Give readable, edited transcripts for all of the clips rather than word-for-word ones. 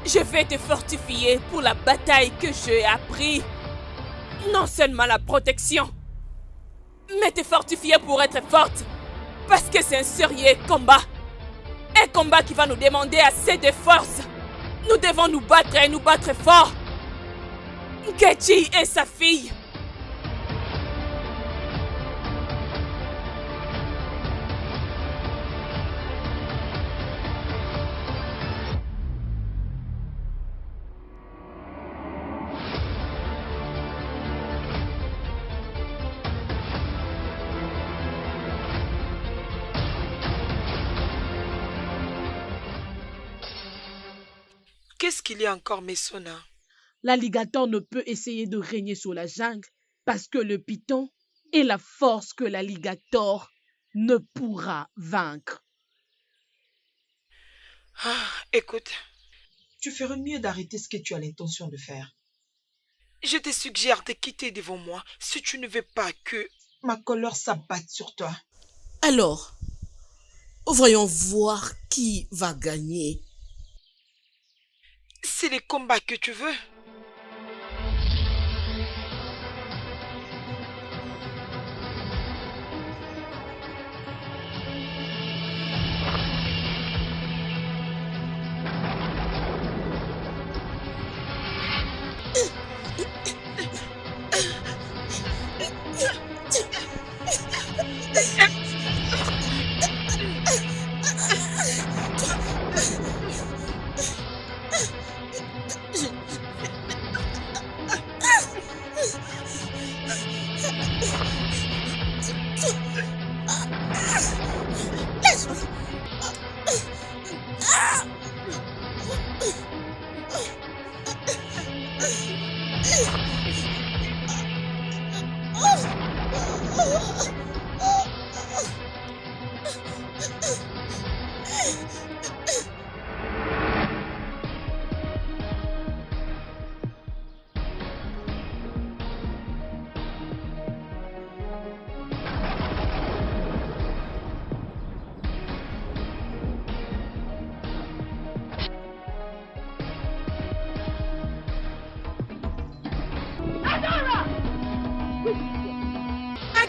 Je vais te fortifier pour la bataille que j'ai appris. Non seulement la protection, mais te fortifier pour être forte. Parce que c'est un sérieux combat. Un combat qui va nous demander assez de force. Nous devons nous battre et nous battre fort. Nkechi et sa fille. Qu'est-ce qu'il y a encore, Mesona? L'alligator ne peut essayer de régner sur la jungle parce que le python est la force que l'alligator ne pourra vaincre. Écoute, Tu ferais mieux d'arrêter ce que tu as l'intention de faire. je te suggère de quitter devant moi si tu ne veux pas que... Ma colère s'abatte sur toi. Alors, voyons voir qui va gagner. C'est les combats que tu veux.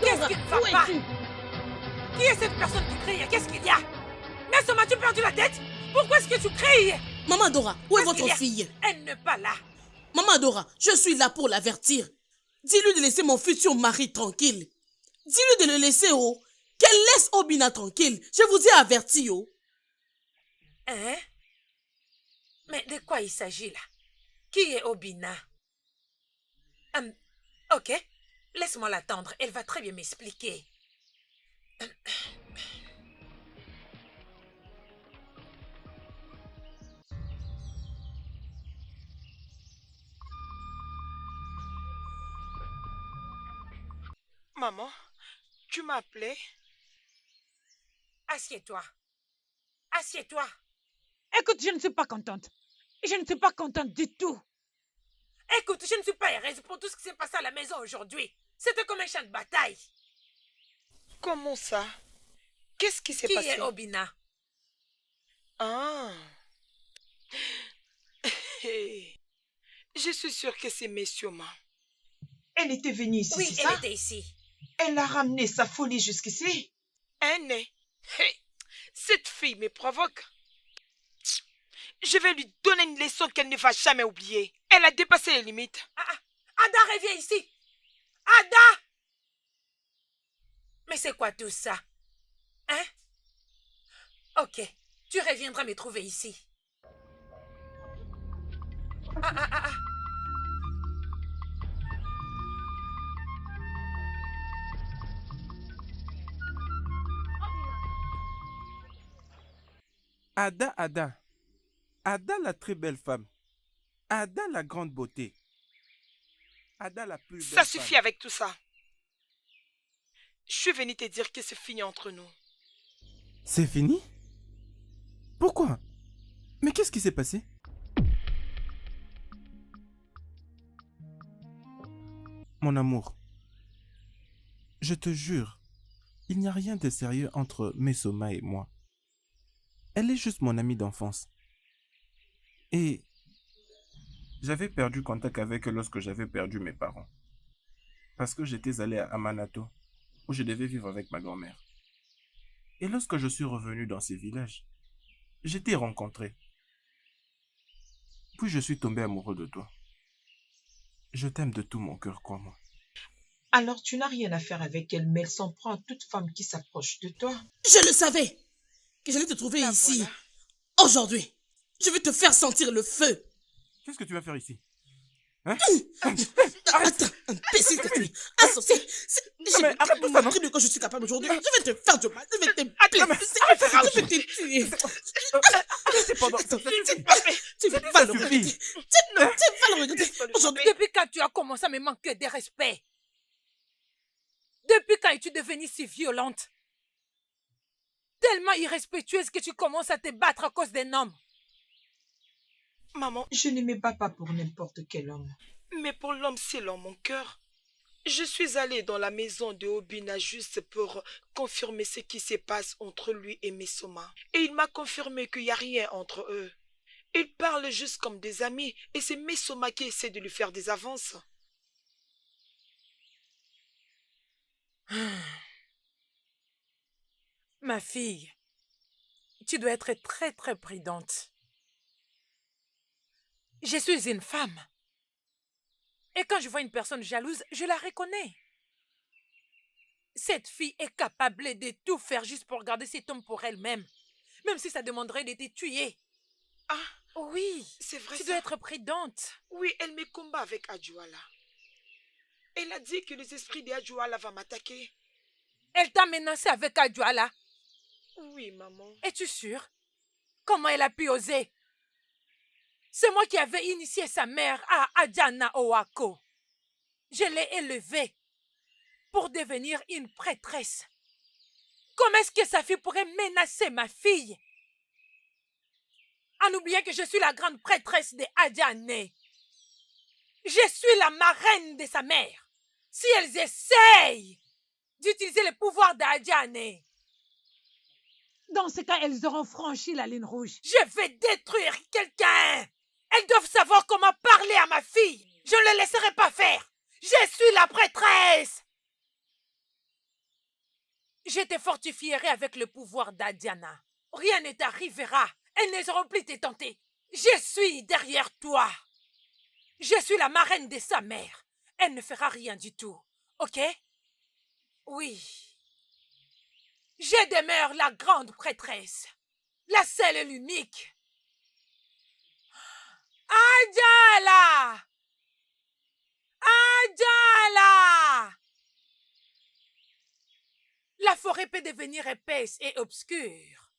Qu'est-ce qui ne va pas? Qui est cette personne qui crie? Qu'est-ce qu'il y a? Nesoma, as-tu perdu la tête? Pourquoi est-ce que tu cries? Maman Dora, où est Qu'est-ce qu'il y votre a? fille? Elle n'est pas là. Maman Dora, je suis là pour l'avertir. Dis-lui de laisser mon futur mari tranquille. Dis-lui de le laisser, oh. Qu'elle laisse Obina tranquille. Je vous ai averti, oh. Hein? Mais de quoi il s'agit là? Qui est Obina? Ok, laisse-moi l'attendre. Elle va très bien m'expliquer. Maman, tu m'as appelé? Assieds-toi. Assieds-toi. Écoute, je ne suis pas contente. Je ne suis pas contente du tout. Écoute, je ne suis pas heureuse pour tout ce qui s'est passé à la maison aujourd'hui. C'était comme un champ de bataille. Comment ça? Qu'est-ce qui s'est Qui passé? est Obina? Ah. Je suis sûre que c'est Messioma. Elle était venue ici, Oui, c'est elle ça? était ici. Elle a ramené sa folie jusqu'ici. Un nez. Cette fille me provoque. Je vais lui donner une leçon qu'elle ne va jamais oublier. Elle a dépassé les limites. Ada, reviens ici. Ada! Mais c'est quoi tout ça? Hein? Ok, tu reviendras me trouver ici. Ada, Ada. Ada la très belle femme. Ada la grande beauté. Ada la plus belle Ça femme. suffit avec tout ça. Je suis venue te dire que c'est fini entre nous. C'est fini? Pourquoi? Mais qu'est-ce qui s'est passé? Mon amour, je te jure, il n'y a rien de sérieux entre Mesoma et moi. Elle est juste mon amie d'enfance. Et J'avais perdu contact avec eux lorsque j'avais perdu mes parents. Parce que j'étais allé à Amanato, où je devais vivre avec ma grand-mère. Et lorsque je suis revenu dans ces villages, je t'ai rencontré. Puis je suis tombé amoureux de toi. Je t'aime de tout mon cœur, crois-moi. Alors tu n'as rien à faire avec elle, mais elle s'en prend à toute femme qui s'approche de toi. Je le savais que j'allais te trouver La ici. voilà. Aujourd'hui, je vais te faire sentir le feu. Qu'est-ce que tu vas faire ici? Hein? Attends, imbécile que tu es. Insensé. mais arrête tout ça, non? De quoi je suis capable aujourd'hui. Je vais te faire du mal. Je vais te blesser. Je vais te tuer. Cependant, Tu vas le regretter. Tu vas le regretter. Aujourd'hui, Depuis quand tu as commencé à me manquer de respect? Depuis quand es-tu devenue si violente? Tellement irrespectueuse que tu commences à te battre à cause d'un homme. Maman, Je ne me bats pas pour n'importe quel homme. mais pour l'homme, c'est dans mon cœur. Je suis allée dans la maison de Obina juste pour confirmer ce qui se passe entre lui et Mesoma. Et il m'a confirmé qu'il n'y a rien entre eux. Ils parlent juste comme des amis et c'est Mesoma qui essaie de lui faire des avances. Ma fille, tu dois être très très prudente. Je suis une femme. Et quand je vois une personne jalouse, je la reconnais. Cette fille est capable de tout faire juste pour garder cet homme pour elle-même. Même si ça demanderait de te tuer. Ah, Oui, c'est vrai tu ça. dois être prudente. Oui, elle me combat avec Adjouala. Elle a dit que les esprits d'Adjouala vont m'attaquer. Elle t'a menacé avec Adjouala. Oui, maman. Es-tu sûre? Comment elle a pu oser? C'est moi qui avais initié sa mère à Adjana Owako. Je l'ai élevée pour devenir une prêtresse. Comment est-ce que sa fille pourrait menacer ma fille? En oubliant que je suis la grande prêtresse de Adjane. Je suis la marraine de sa mère. Si elles essayent d'utiliser le pouvoir d'Adjane, Dans ce cas, elles auront franchi la ligne rouge. je vais détruire quelqu'un. Elles doivent savoir comment parler à ma fille. Je ne le laisserai pas faire. Je suis la prêtresse. Je te fortifierai avec le pouvoir d'Adiana. Rien ne t'arrivera. Elles ne seront plus te tenter. Je suis derrière toi. Je suis la marraine de sa mère. Elle ne fera rien du tout. Ok? Oui. Je demeure la grande prêtresse. La seule et l'unique. Adjala! Adjala! La forêt peut devenir épaisse et obscure,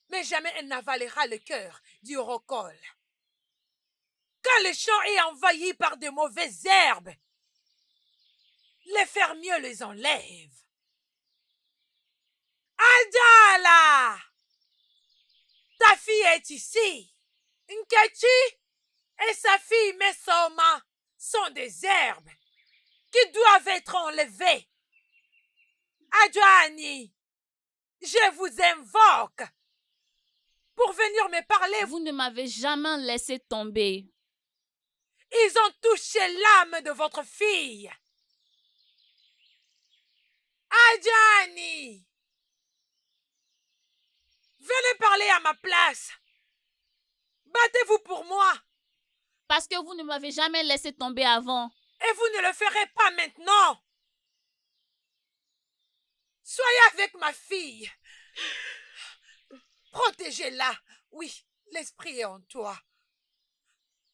mais jamais elle n'avalera le cœur du rocol. Quand le champ est envahi par de mauvaises herbes, les fermiers les enlèvent. Adjala! Ta fille est ici. Nkechi et sa fille Mesoma sont des herbes qui doivent être enlevées. Adjani, je vous invoque pour venir me parler. Vous ne m'avez jamais laissé tomber. Ils ont touché l'âme de votre fille. Adjani, venez parler à ma place. Battez-vous pour moi. Parce que vous ne m'avez jamais laissé tomber avant. Et vous ne le ferez pas maintenant. Soyez avec ma fille. Protégez-la. Oui, l'esprit est en toi.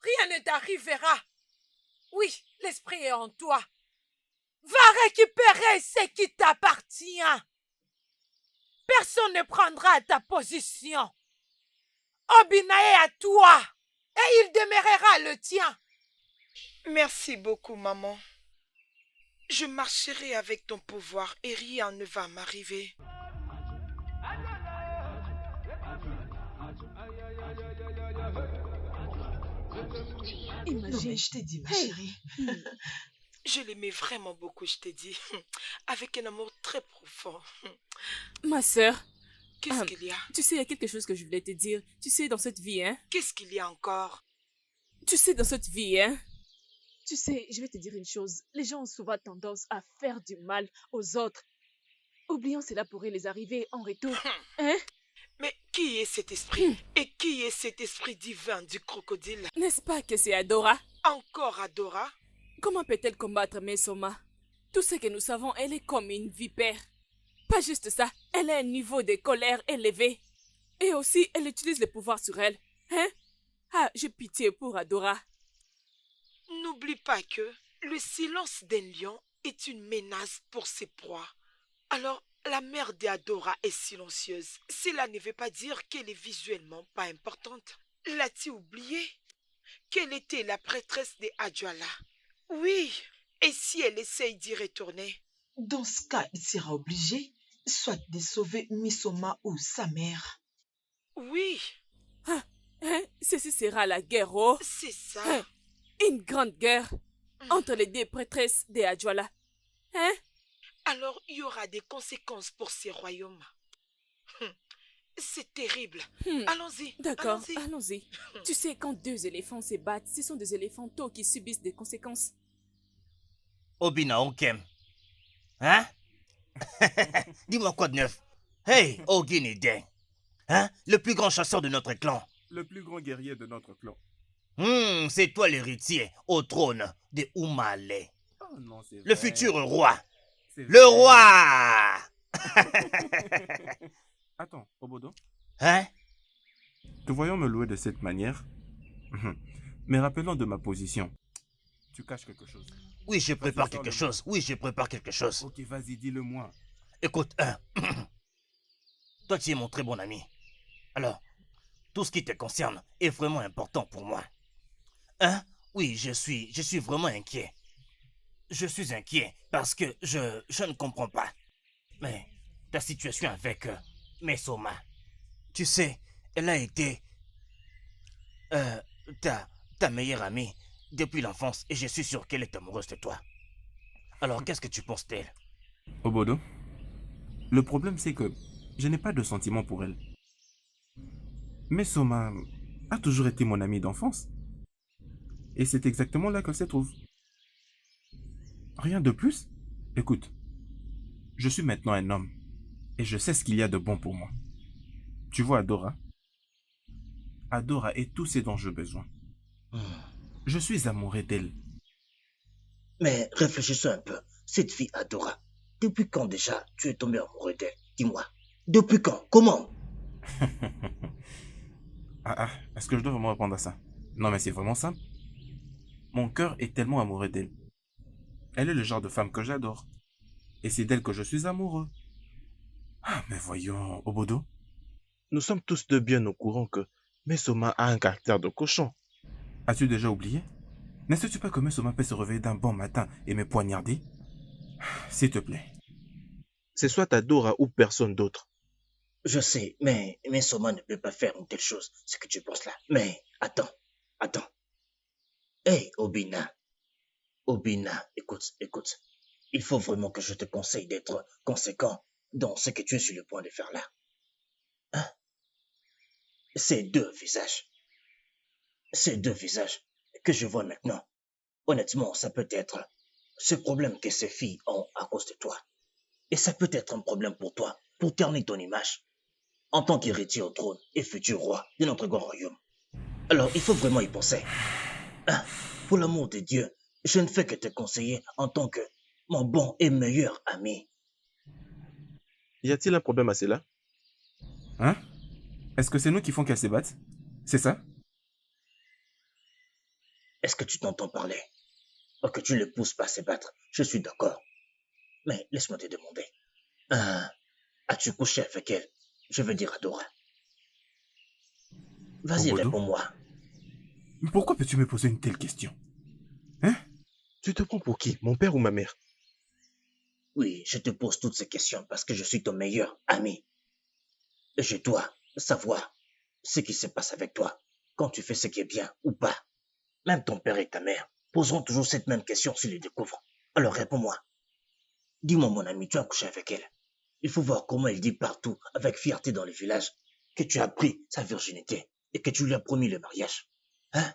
Rien ne t'arrivera. Oui, l'esprit est en toi. Va récupérer ce qui t'appartient. Personne ne prendra ta position. Obina est à toi et il demeurera le tien. Merci beaucoup, maman. Je marcherai avec ton pouvoir et rien ne va m'arriver. Non, mais je t'ai dit, ma chérie. Je l'aimais vraiment beaucoup, je t'ai dit. Avec un amour très profond. Ma sœur, Qu'est-ce qu'il y a? tu sais, il y a quelque chose que je voulais te dire. Tu sais, dans cette vie, hein, Qu'est-ce qu'il y a encore? Tu sais, dans cette vie, hein? Tu sais, je vais te dire une chose. Les gens ont souvent tendance à faire du mal aux autres. Oublions cela pourrait les arriver en retour. Hein? Mais qui est cet esprit? Et qui est cet esprit divin du crocodile? N'est-ce pas que c'est Adora? Encore Adora? Comment peut-elle combattre Mesoma? Tout ce que nous savons, elle est comme une vipère. Pas juste ça, elle a un niveau de colère élevé. Et aussi, elle utilise le pouvoir sur elle. Hein? Ah, j'ai pitié pour Adora. N'oublie pas que le silence d'un lion est une menace pour ses proies. Alors, la mère d'Adora est silencieuse. Cela ne veut pas dire qu'elle est visuellement pas importante. L'as-tu oublié? Qu'elle était la prêtresse de Adjala. Oui, et si elle essaye d'y retourner? Dans ce cas, il sera obligé soit de sauver Misoma ou sa mère. Oui, Hein? Ceci sera la guerre, oh. c'est ça. Hein? Une grande guerre entre les deux prêtresses de Adjala. Hein? Alors, il y aura des conséquences pour ces royaumes. C'est terrible. Allons-y. D'accord, allons-y. allons-y. Tu sais, quand deux éléphants se battent, ce sont des éléphantos qui subissent des conséquences. Obina Onkem. Hein? Dis-moi quoi de neuf? Hey, Ogini Deng. Hein? Le plus grand chasseur de notre clan. Le plus grand guerrier de notre clan. C'est toi l'héritier au trône de Umale. Oh non, c'est Le vrai. futur roi. C'est Le vrai. roi! Attends, Obodo, Hein? te voyons me louer de cette manière. Mais rappelons de ma position. Tu caches quelque chose. Oui, je prépare Vas-y, quelque sors-le-moi. chose. Oui, je prépare quelque chose. Ok, vas-y, dis-le-moi. Écoute, toi tu es mon très bon ami. Alors, tout ce qui te concerne est vraiment important pour moi. Hein? Oui, je suis vraiment inquiet. Je suis inquiet parce que je ne comprends pas. Mais ta situation avec Mesoma, tu sais, elle a été ta meilleure amie depuis l'enfance et je suis sûr qu'elle est amoureuse de toi. Alors, qu'est-ce que tu penses d'elle? Obodo, le problème c'est que je n'ai pas de sentiment pour elle. Mais Soma a toujours été mon amie d'enfance. Et c'est exactement là qu'elle se trouve. Rien de plus. Écoute, je suis maintenant un homme. Et je sais ce qu'il y a de bon pour moi. Tu vois Adora? Adora est tout ce dont j'ai besoin. Je suis amoureux d'elle. Mais réfléchissons un peu. Cette fille Adora, depuis quand déjà tu es tombé amoureux d'elle? Dis-moi. Depuis quand? Comment? Est-ce que je dois vraiment répondre à ça? Non, mais c'est vraiment simple. Mon cœur est tellement amoureux d'elle. Elle est le genre de femme que j'adore. Et c'est d'elle que je suis amoureux. Ah, mais voyons, Obodo. Nous sommes tous deux bien au courant que Mesoma a un caractère de cochon. As-tu déjà oublié? Ne sais-tu pas que Mesoma peut se réveiller d'un bon matin et me poignarder? S'il te plaît. C'est soit Adora ou personne d'autre. Je sais, mais Mesoma ne peut pas faire une telle chose, ce que tu penses là. Mais attends. Hey, Obina. Obina, écoute. Il faut vraiment que je te conseille d'être conséquent dans ce que tu es sur le point de faire là. Hein? Ces deux visages que je vois maintenant, honnêtement, ça peut être ce problème que ces filles ont à cause de toi. Et ça peut être un problème pour toi, pour ternir ton image, en tant qu'héritier au trône et futur roi de notre grand royaume. Alors, il faut vraiment y penser. Hein? Pour l'amour de Dieu, je ne fais que te conseiller en tant que mon bon et meilleur ami. Y a-t-il un problème à cela? Hein? Est-ce que c'est nous qui font qu'elles se battent? C'est ça? Est-ce que tu t'entends parler? Ou que tu ne les pousses pas à se battre? Je suis d'accord. Mais laisse-moi te demander. As-tu couché avec elle? Je veux dire Adora. Vas-y, Obodo? réponds-moi. Pourquoi peux-tu me poser une telle question? Hein? Tu te prends pour qui? Mon père ou ma mère? Oui, je te pose toutes ces questions parce que je suis ton meilleur ami. Et je dois savoir ce qui se passe avec toi quand tu fais ce qui est bien ou pas. Même ton père et ta mère poseront toujours cette même question s'ils les découvrent. Alors réponds-moi. Dis-moi, mon ami, tu as couché avec elle. Il faut voir comment elle dit partout, avec fierté dans le village, que tu as pris sa virginité et que tu lui as promis le mariage. Hein?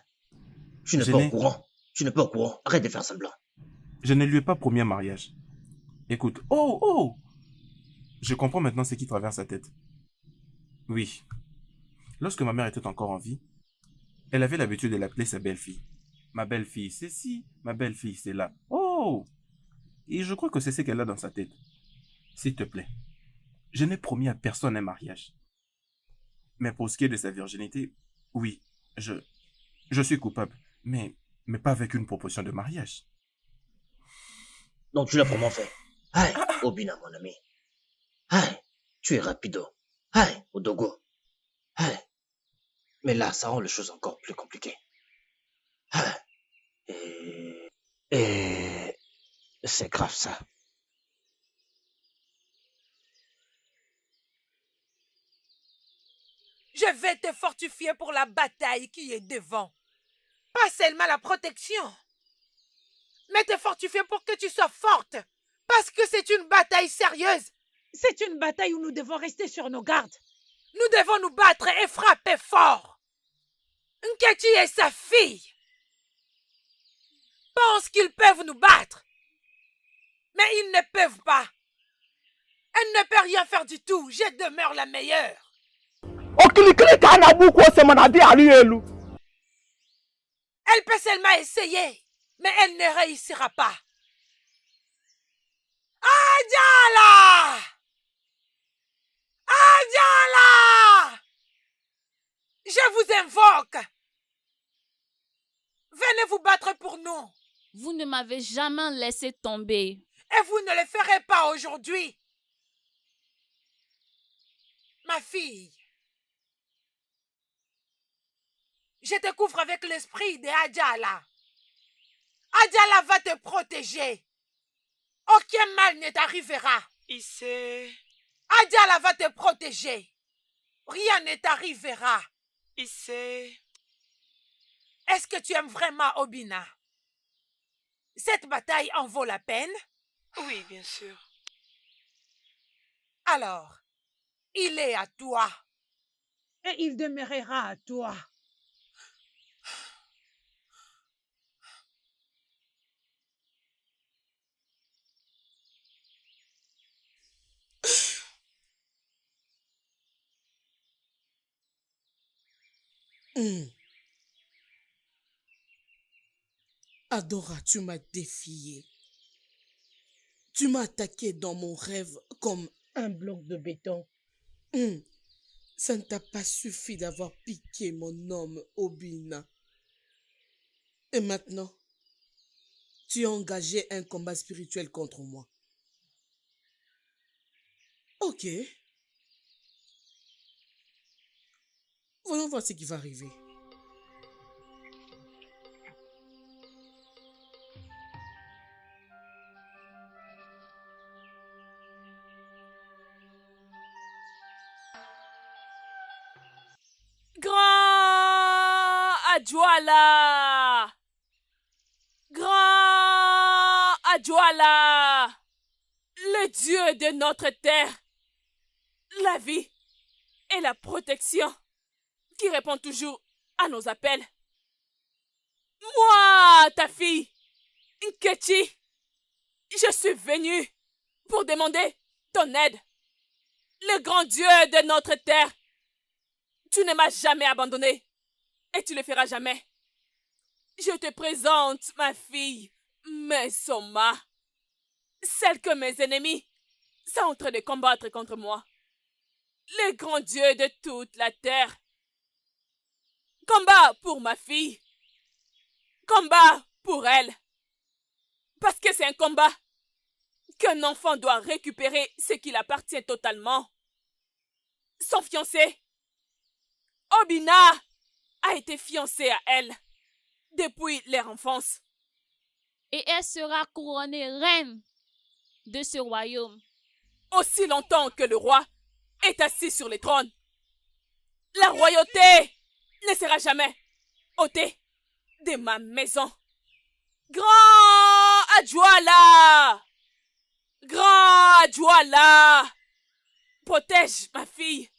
Tu n'es Je pas au n'ai- courant. Tu n'es pas au courant. Arrête de faire semblant. Je ne lui ai pas promis un mariage. Écoute, oh, oh! Je comprends maintenant ce qui traverse sa tête. Oui. Lorsque ma mère était encore en vie, elle avait l'habitude de l'appeler sa belle-fille. Ma belle-fille, c'est ci, ma belle-fille, c'est là. Oh! Et je crois que c'est ce qu'elle a dans sa tête. S'il te plaît, je n'ai promis à personne un mariage. Mais pour ce qui est de sa virginité, oui, je suis coupable. Mais pas avec une proposition de mariage. Donc tu l'as vraiment fait. Aïe, Obina, mon ami. Aïe, tu es rapido. Aïe, Odogo. Aïe. Mais là, ça rend les choses encore plus compliquées. Aïe. Et c'est grave ça. Je vais te fortifier pour la bataille qui est devant. Pas seulement la protection, mais te fortifier pour que tu sois forte. Parce que c'est une bataille sérieuse. C'est une bataille où nous devons rester sur nos gardes. Nous devons nous battre et frapper fort. Nkechi et sa fille pensent qu'ils peuvent nous battre. Mais ils ne peuvent pas. Elle ne peut rien faire du tout. Je demeure la meilleure. Elle peut seulement essayer, mais elle ne réussira pas. Adjala! Adjala! Je vous invoque. Venez vous battre pour nous. Vous ne m'avez jamais laissé tomber. Et vous ne le ferez pas aujourd'hui. Ma fille, je te couvre avec l'esprit de Adjala. Adjala va te protéger. Aucun mal ne t'arrivera. Issé. Adjala va te protéger. Rien ne t'arrivera. Issé. Est-ce que tu aimes vraiment Obina? Cette bataille en vaut la peine? Oui, bien sûr. Alors, il est à toi. Et il demeurera à toi. Adora, tu m'as défié. Tu m'as attaqué dans mon rêve comme Un bloc de béton. Ça ne t'a pas suffi d'avoir piqué mon homme, Obina. Et maintenant, tu as engagé un combat spirituel contre moi. Ok. Voyons voir ce qui va arriver. Grand Adjwala! Grand Adjwala! Le Dieu de notre terre, la vie et la protection qui répond toujours à nos appels. Moi, ta fille, Nkechi, je suis venue pour demander ton aide. Le grand Dieu de notre terre, tu ne m'as jamais abandonné et tu le feras jamais. Je te présente ma fille, Mesoma, celle que mes ennemis sont en train de combattre contre moi. Le grand Dieu de toute la terre. Combat pour ma fille. Combat pour elle. Parce que c'est un combat qu'un enfant doit récupérer ce qui lui appartient totalement. Son fiancé, Obina, a été fiancé à elle depuis leur enfance. Et elle sera couronnée reine de ce royaume. Aussi longtemps que le roi est assis sur le trône, la royauté ne sera jamais ôtée de ma maison. Grand Adjwala! Grand Adjwala! Protège ma fille.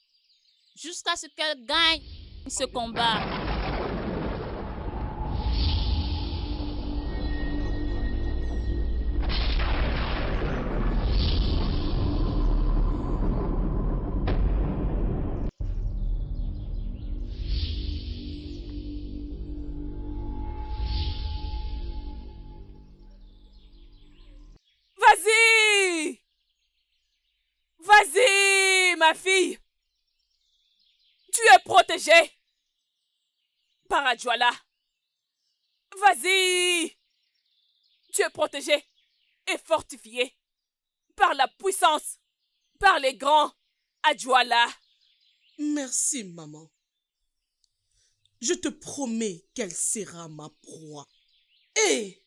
Jusqu'à ce qu'elle gagne ce combat. ma fille. Tu es protégée par Adjoala. Vas-y. Tu es protégée et fortifiée par la puissance, par les grands Adjoala. Merci, maman. Je te promets qu'elle sera ma proie. Et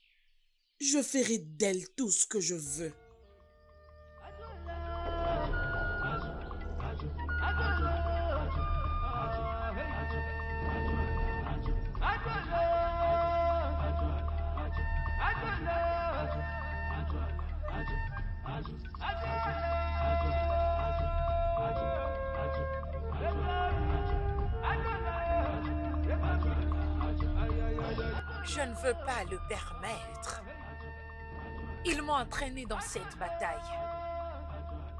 je ferai d'elle tout ce que je veux. Je ne veux pas le permettre. Ils m'ont entraîné dans cette bataille.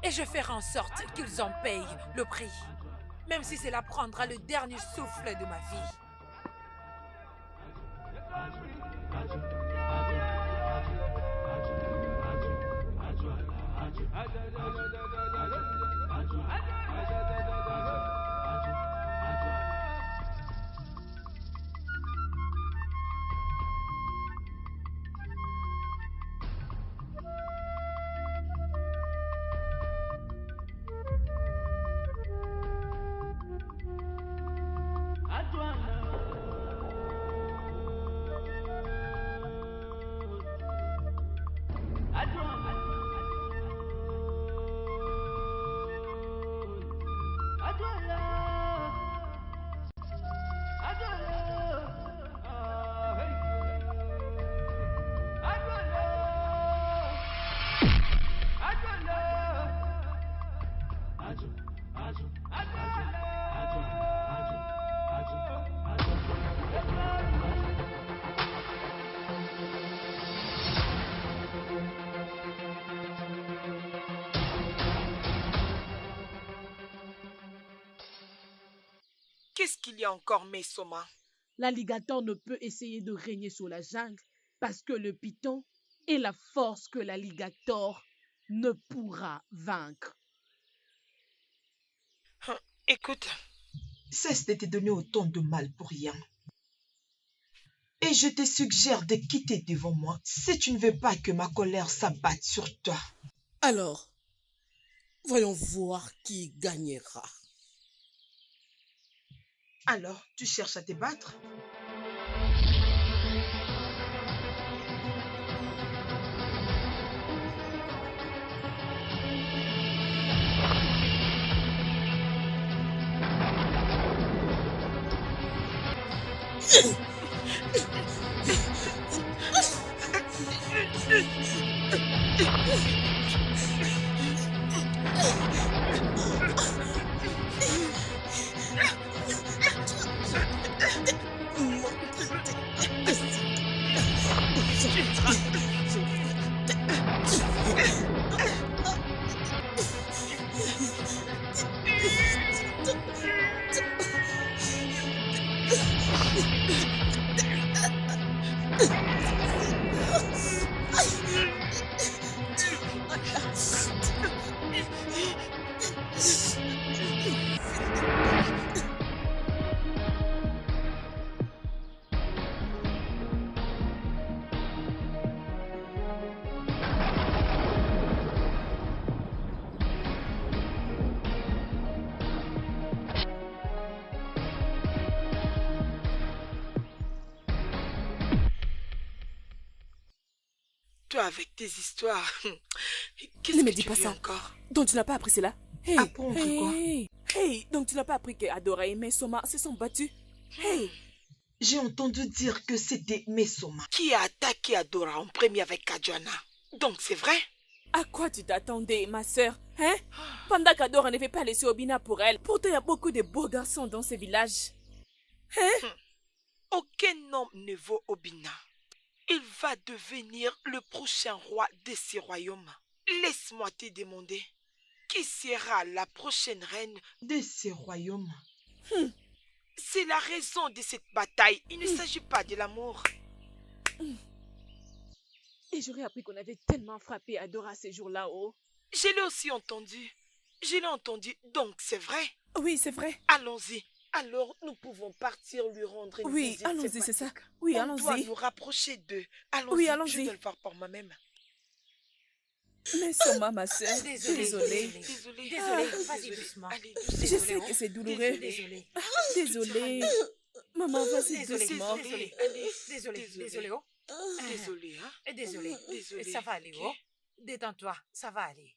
Et je ferai en sorte qu'ils en payent le prix. Même si cela prendra le dernier souffle de ma vie. Qu'est-ce qu'il y a encore, Mesoma? L'alligator ne peut essayer de régner sur la jungle parce que le python est la force que l'alligator ne pourra vaincre. Écoute, Cesse de te donner autant de mal pour rien. Et je te suggère de quitter devant moi si tu ne veux pas que ma colère s'abatte sur toi. Alors, voyons voir qui gagnera. Alors, tu cherches à te battre? Toi, avec tes histoires, qu'est-ce Ne me que dis tu pas veux ça. encore? Donc tu n'as pas appris cela? Hey, Apprendre quoi? Hey, donc tu n'as pas appris que Adora et Mesoma se sont battus? Hey, J'ai entendu dire que c'était Mesoma. Qui a attaqué Adora en premier avec Adjoana? Donc c'est vrai? à quoi tu t'attendais, ma sœur? Hein? Pendant qu'Adora ne veut pas laisser Obina pour elle. Pourtant, il y a beaucoup de beaux garçons dans ce village. Hein? Aucun homme ne vaut Obina. Il va devenir le prochain roi de ces royaumes. Laisse-moi te demander, qui sera la prochaine reine De ces royaumes. C'est la raison de cette bataille. Il ne s'agit pas de l'amour. Et j'aurais appris qu'on avait tellement frappé Adora ces jours-là, oh. Je l'ai aussi entendu. Je l'ai entendu, donc c'est vrai. Oui, c'est vrai. Allons-y. Alors, nous pouvons partir lui rendre une Oui, visite allons-y, c'est ça. sympathique. Oui, On doit allons-y. nous rapprocher d'eux. Allons-y, Oui, je allons-y. dois le faire par moi-même. Mais Soma, ma soeur, Désolée. Désolée. Désolée, vas-y doucement. Allez, Je doucement. sais que c'est douloureux. Désolée. Désolée. Maman, vas-y doucement. Désolée, oh. Désolée, hein. Désolée. Désolée. Ça va aller, ok? oh. Détends-toi, ça va aller.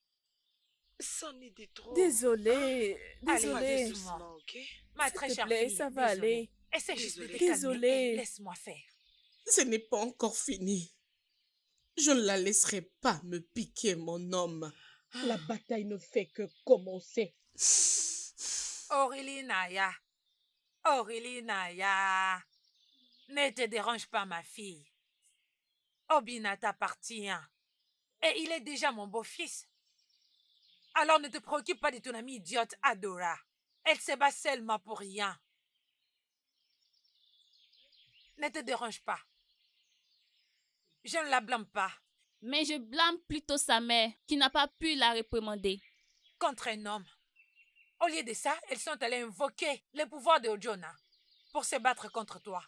C'en est de trop. Désolée. Allez, Désolée. Doucement, ok? Ma S'il très te chère plaît, fille, ça va désolée. aller. Essaie juste de te Désolée. calmer Désolée. et laisse-moi faire. Ce n'est pas encore fini. Je ne la laisserai pas me piquer mon homme. La bataille ne fait que commencer. Aurélie Naya, ne te dérange pas ma fille. Obina t'appartient et il est déjà mon beau-fils. Alors ne te préoccupe pas de ton amie idiote Adora. Elle se bat seulement pour rien. Ne te dérange pas. Je ne la blâme pas. Mais je blâme plutôt sa mère qui n'a pas pu la réprimander. Contre un homme. Au lieu de ça, elles sont allées invoquer le pouvoir de Ojona pour se battre contre toi,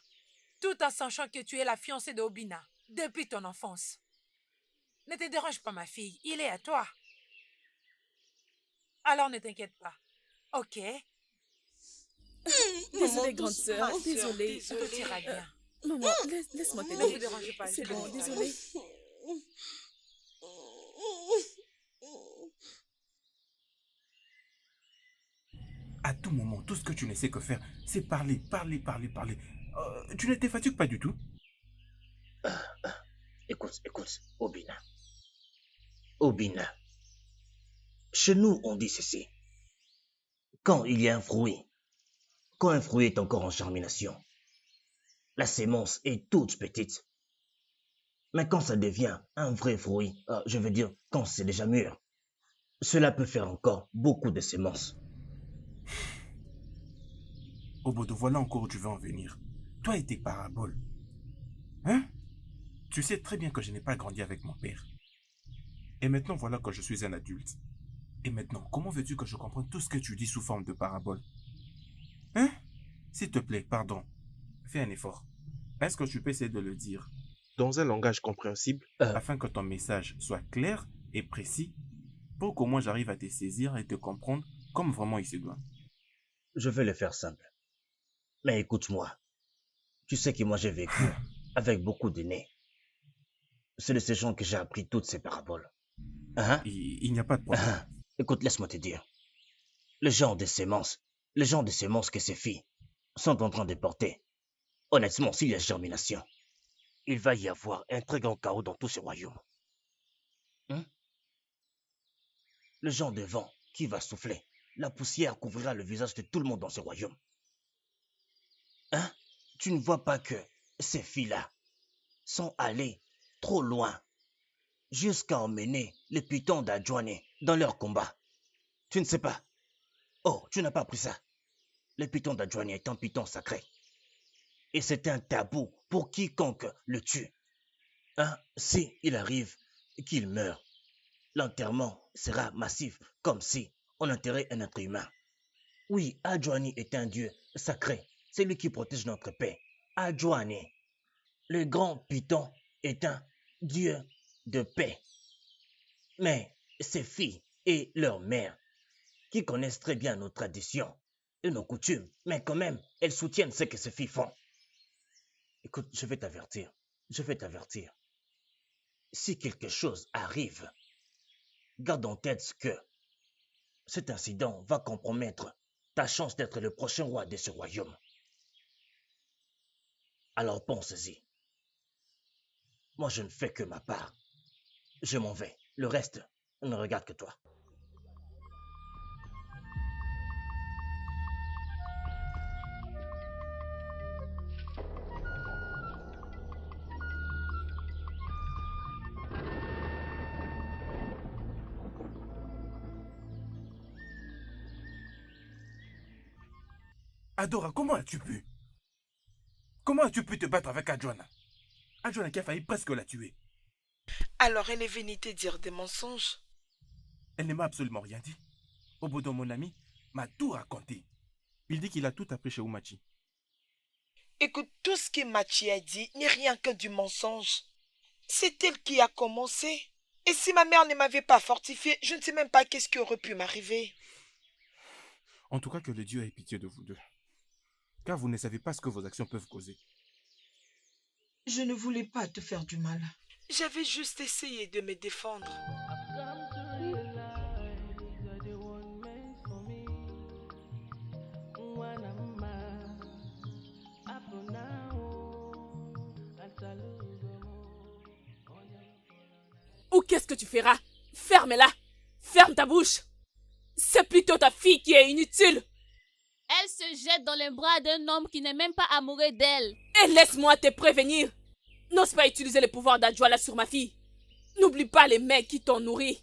tout en sachant que tu es la fiancée de Obina depuis ton enfance. Ne te dérange pas, ma fille, il est à toi. Alors ne t'inquiète pas, ok? Désolée, grande sœur. Ma sœur, Désolée. Tout ira bien. Maman, laisse-moi Ne te t'aider. dérange pas. C'est je bon, t'aide. désolée. À tout moment, tout ce que tu ne sais que faire, c'est parler. Tu ne te fatigues pas du tout? Écoute, Obina. Obina. Chez nous, on dit ceci. Quand il y a un fruit, quand un fruit est encore en germination, la sémence est toute petite. Mais quand ça devient un vrai fruit, je veux dire, quand c'est déjà mûr, cela peut faire encore beaucoup de sémences. Obodo, voilà encore où tu veux en venir. Toi et tes paraboles. Hein? Tu sais très bien que je n'ai pas grandi avec mon père. Et maintenant, voilà que je suis un adulte. Et maintenant, comment veux-tu que je comprenne tout ce que tu dis sous forme de paraboles? Hein? S'il te plaît, pardon. Fais un effort. Est-ce que tu peux essayer de le dire Dans un langage compréhensible, afin que ton message soit clair et précis pour qu'au moins j'arrive à te saisir et te comprendre comme vraiment il se doit? Je vais le faire simple. Mais écoute-moi. Tu sais que moi j'ai vécu avec beaucoup d'aînés. C'est de ces gens que j'ai appris toutes ces paraboles. Hein? Il n'y a pas de problème. Écoute, laisse-moi te dire. Le genre de sémences que ces filles sont en train de porter. Honnêtement, s'il y a germination, il va y avoir un très grand chaos dans tout ce royaume. Hein? Le genre de vent qui va souffler, la poussière couvrira le visage de tout le monde dans ce royaume. Hein? Tu ne vois pas que ces filles-là sont allées trop loin jusqu'à emmener les pitons d'Adjoane dans leur combat. Tu ne sais pas. Oh, tu n'as pas appris ça. Le piton d'Adjoane est un piton sacré. Et c'est un tabou pour quiconque le tue. Hein? Si il arrive qu'il meure, l'enterrement sera massif, comme si on enterrait un être humain. Oui, Adjoane est un dieu sacré. C'est lui qui protège notre paix. Adjoane, le grand piton, est un dieu de paix. Mais ces filles et leurs mères, qui connaissent très bien nos traditions et nos coutumes, mais quand même, elles soutiennent ce que ces filles font. Écoute, je vais t'avertir. Si quelque chose arrive, garde en tête que cet incident va compromettre ta chance d'être le prochain roi de ce royaume. Alors pense-y. Moi, je ne fais que ma part. Je m'en vais. Le reste ne regarde que toi. Adora, comment as-tu pu? Comment as-tu pu te battre avec Adjoana? Adjoana qui a failli presque la tuer. Alors elle est venue te dire des mensonges. Elle ne m'a absolument rien dit. Obodo, mon ami, m'a tout raconté. Il dit qu'il a tout appris chez Oumachi. Écoute, tout ce que Machi a dit n'est rien que du mensonge. C'est elle qui a commencé. Et si ma mère ne m'avait pas fortifié, je ne sais même pas qu'est-ce qui aurait pu m'arriver. En tout cas, que le Dieu ait pitié de vous deux. Car vous ne savez pas ce que vos actions peuvent causer. Je ne voulais pas te faire du mal. J'avais juste essayé de me défendre. Ou qu'est-ce que tu feras? Ferme-la! Ferme ta bouche! C'est plutôt ta fille qui est inutile! Elle se jette dans les bras d'un homme qui n'est même pas amoureux d'elle. Et laisse-moi te prévenir! N'ose pas utiliser le pouvoir d'Adjoala sur ma fille. N'oublie pas les mecs qui t'ont nourri.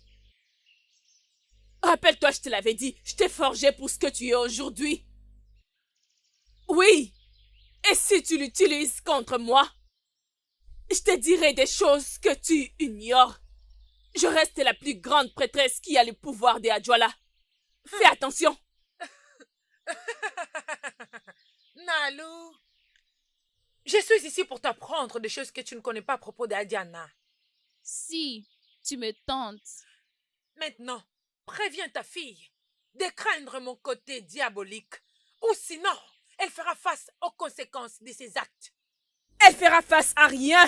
Rappelle-toi, je te l'avais dit, je t'ai forgé pour ce que tu es aujourd'hui. Oui! Et si tu l'utilises contre moi, je te dirai des choses que tu ignores. Je reste la plus grande prêtresse qui a le pouvoir des Adjoala. Fais attention. Nalou, je suis ici pour t'apprendre des choses que tu ne connais pas à propos d'Adiana. Si tu me tentes. Maintenant, préviens ta fille de craindre mon côté diabolique, ou sinon, elle fera face aux conséquences de ses actes. Elle fera face à rien.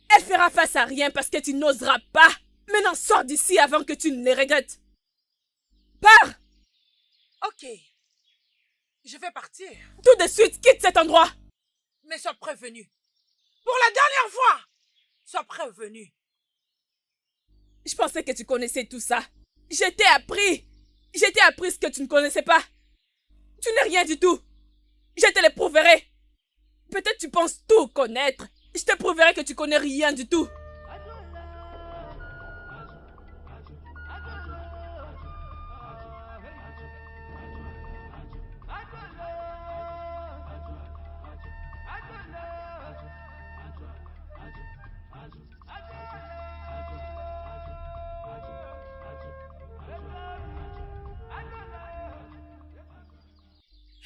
Elle fera face à rien parce que tu n'oseras pas. Maintenant, sors d'ici avant que tu ne les regrettes. Pars! Ok. Je vais partir. Tout de suite, quitte cet endroit. Mais sois prévenu. Pour la dernière fois, sois prévenu. Je pensais que tu connaissais tout ça. Je t'ai appris. Je t'ai appris ce que tu ne connaissais pas. Tu n'es rien du tout. Je te le prouverai. Peut-être tu penses tout connaître. Je te prouverai que tu connais rien du tout.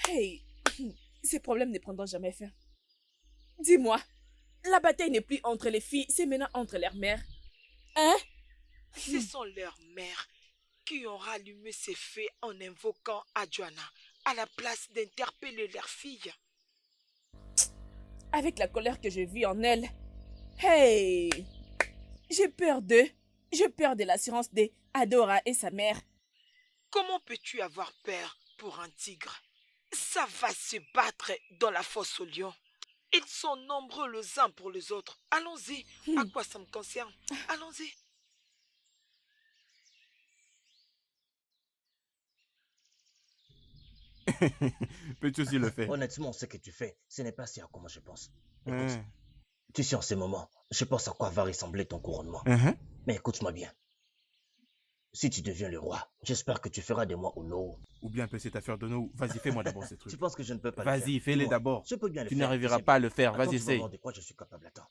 Hey, ces problèmes ne prendront jamais fin. Dis-moi, la bataille n'est plus entre les filles, c'est maintenant entre leurs mères. Hein? Ce sont leurs mères qui ont rallumé ces feux en invoquant Adjoana à la place d'interpeller leurs filles. Avec la colère que je vis en elles, hey, j'ai peur d'eux. J'ai peur de l'assurance d'Adora et sa mère. Comment peux-tu avoir peur pour un tigre? Ça va se battre dans la fosse aux lions. Ils sont nombreux les uns pour les autres. Allons-y. À quoi ça me concerne? Allons-y. Peux-tu aussi le faire? Honnêtement, ce que tu fais, ce n'est pas si à comment je pense. Écoute, tu sais, en ce moment, je pense à quoi va ressembler ton couronnement. Mais écoute-moi bien. Si tu deviens le roi, j'espère que tu feras de moi Ono. Ou bien un peu cette affaire de nous. Vas-y, fais-moi d'abord ces trucs. Tu penses que je ne peux pas le faire? Vas-y, fais-les d'abord. Je peux bien le Tu faire. n'arriveras pas à le faire. Vas-y, essaye. De quoi je suis capable, attends.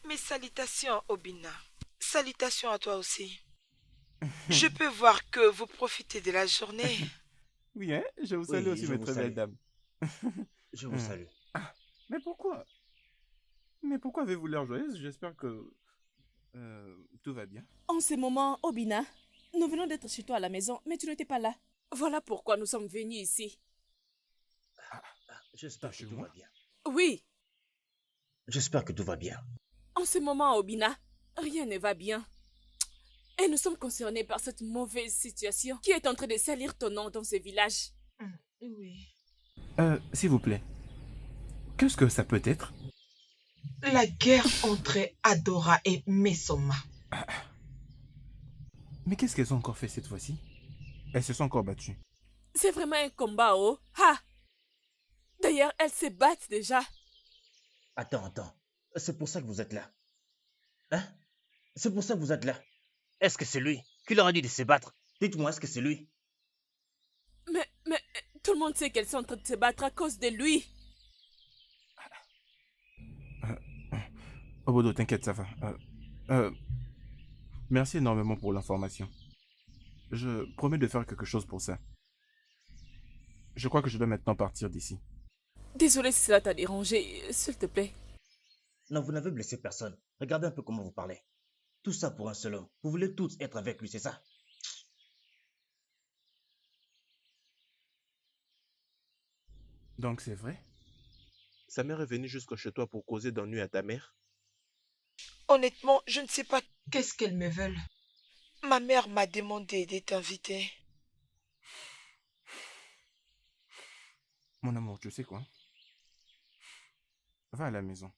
Mes salutations, Obina. Salutations à toi aussi. Je peux voir que vous profitez de la journée. Oui, hein? Je vous salue aussi, mes très belles dames. Je vous salue. Mais pourquoi? Mais pourquoi avez-vous l'air joyeuse? J'espère que tout va bien. En ce moment, Obina, nous venons d'être chez toi à la maison, mais tu n'étais pas là. Voilà pourquoi nous sommes venus ici. J'espère que tout va bien. Oui. J'espère que tout va bien. En ce moment, Obina, rien ne va bien. Et nous sommes concernés par cette mauvaise situation qui est en train de salir ton nom dans ce village. Oui. S'il vous plaît, qu'est-ce que ça peut être? La guerre entre Adora et Mesoma. Mais qu'est-ce qu'elles ont encore fait cette fois-ci? Elles se sont encore battues. C'est vraiment un combat, oh. Ha! D'ailleurs, elles se battent déjà. Attends. C'est pour ça que vous êtes là. Hein? C'est pour ça que vous êtes là. Est-ce que c'est lui qui leur a dit de se battre? Dites-moi, est-ce que c'est lui? Mais tout le monde sait qu'elles sont en train de se battre à cause de lui. Obodo, t'inquiète, ça va. Merci énormément pour l'information. Je promets de faire quelque chose pour ça. Je crois que je dois maintenant partir d'ici. Désolée si cela t'a dérangé, s'il te plaît. Non, vous n'avez blessé personne. Regardez un peu comment vous parlez. Tout ça pour un seul homme. Vous voulez tous être avec lui, c'est ça? Donc c'est vrai? Sa mère est venue jusqu'à chez toi pour causer d'ennui à ta mère? Honnêtement, je ne sais pas. Qu'est-ce qu'elles me veulent? Ma mère m'a demandé d'être invitée. Mon amour, tu sais quoi? Va à la maison.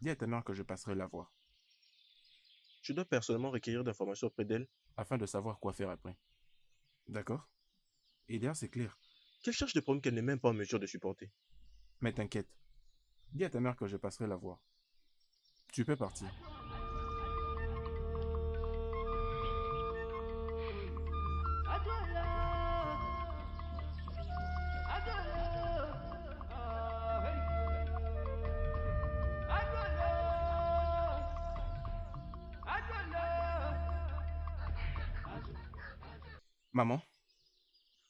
Dis à ta mère que je passerai la voir, Tu dois personnellement requérir d'informations auprès d'elle. afin de savoir quoi faire après. D'accord? Et d'ailleurs, c'est clair. Qu'elle cherche des problèmes qu'elle n'est même pas en mesure de supporter. Mais t'inquiète. Dis à ta mère que je passerai la voir. Tu peux partir. Maman,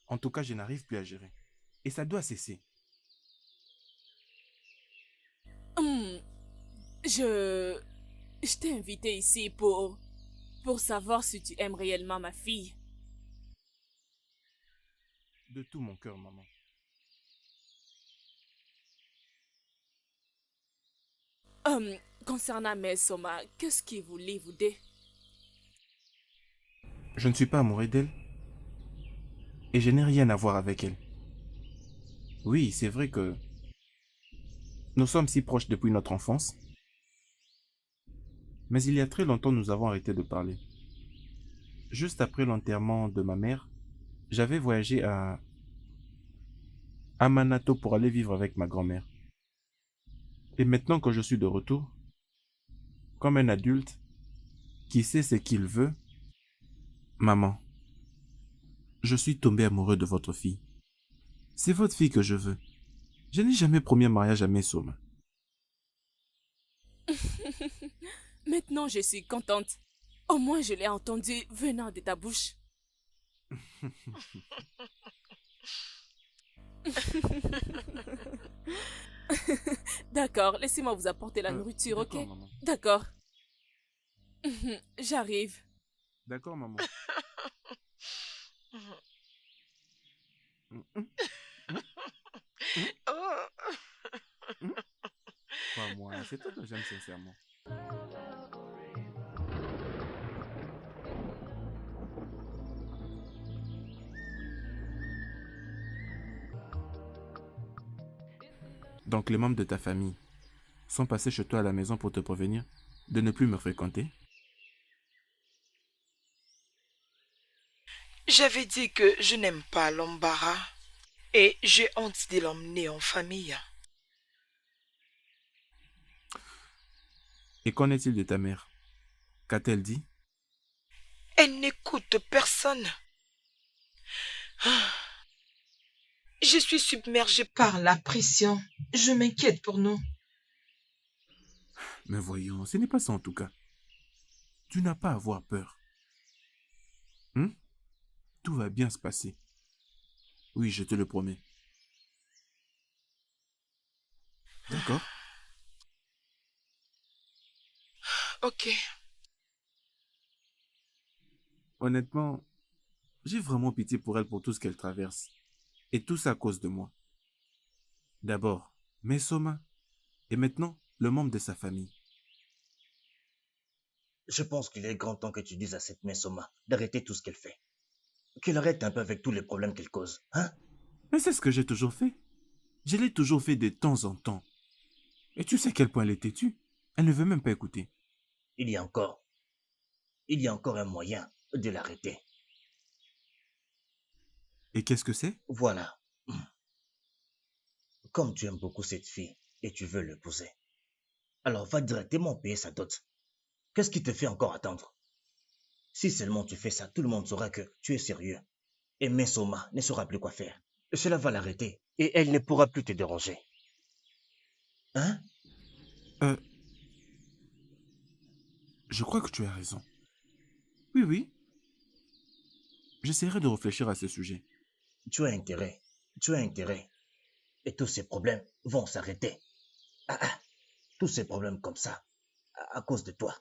en tout cas, je n'arrive plus à gérer. Et ça doit cesser. Hum, je t'ai invité ici pour savoir si tu aimes réellement ma fille. De tout mon cœur, maman. Concernant Soma, qu'est-ce qui vous lie, vous deux? Je ne suis pas amoureux d'elle. Et je n'ai rien à voir avec elle. Oui, c'est vrai que nous sommes si proches depuis notre enfance. Mais il y a très longtemps, nous avons arrêté de parler. Juste après l'enterrement de ma mère, j'avais voyagé à Amanato pour aller vivre avec ma grand-mère. Et maintenant que je suis de retour, comme un adulte qui sait ce qu'il veut, maman, je suis tombé amoureux de votre fille. C'est votre fille que je veux. Je n'ai jamais promis un mariage à Soma. Maintenant, je suis contente. Au moins, je l'ai entendu venant de ta bouche. D'accord, laissez-moi vous apporter la nourriture, ok? D'accord, maman. D'accord. J'arrive. D'accord, maman. Oh. Crois-moi, c'est toi que j'aime sincèrement. Donc les membres de ta famille sont passés chez toi à la maison pour te prévenir de ne plus me fréquenter? J'avais dit que je n'aime pas l'embarras et j'ai honte de l'emmener en famille. Et qu'en est-il de ta mère? Qu'a-t-elle dit? Elle n'écoute personne. Je suis submergée Par la pression. Je m'inquiète pour nous. Mais voyons, ce n'est pas ça en tout cas. Tu n'as pas à avoir peur. Tout va bien se passer. Oui, je te le promets. D'accord? Ok. Honnêtement, j'ai vraiment pitié pour elle pour tout ce qu'elle traverse. Et tout ça à cause de moi. D'abord, Soma. Et maintenant, le membre de sa famille. Je pense qu'il est grand temps que tu dises à cette Soma d'arrêter tout ce qu'elle fait. Qu'elle arrête un peu avec tous les problèmes qu'elle cause, hein? Mais c'est ce que j'ai toujours fait. Je l'ai toujours fait de temps en temps. Et tu sais à quel point elle est têtue. Elle ne veut même pas écouter. Il y a encore un moyen de l'arrêter. Et qu'est-ce que c'est? Voilà. Comme tu aimes beaucoup cette fille et tu veux l'épouser, alors va directement payer sa dot. Qu'est-ce qui te fait encore attendre? Si seulement tu fais ça, tout le monde saura que tu es sérieux. Et Soma ne saura plus quoi faire. Cela va l'arrêter et elle ne pourra plus te déranger. Hein? Je crois que tu as raison. Oui, oui. J'essaierai de réfléchir à ce sujet. Tu as intérêt. Tu as intérêt. Et tous ces problèmes vont s'arrêter. Ah, ah. Tous ces problèmes comme ça, à cause de toi.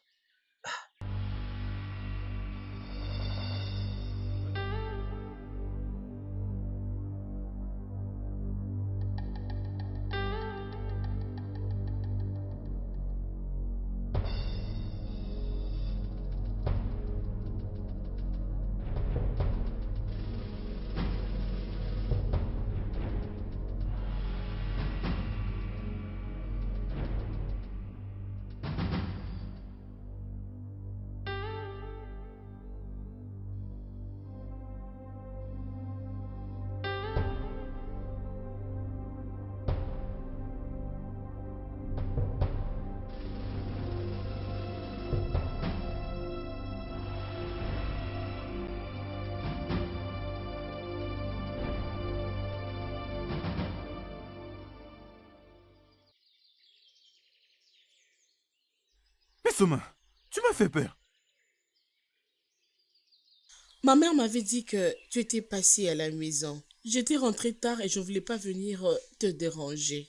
Mais Soma, tu m'as fait peur. Ma mère m'avait dit que tu étais passé à la maison. J'étais rentrée tard et je ne voulais pas venir te déranger.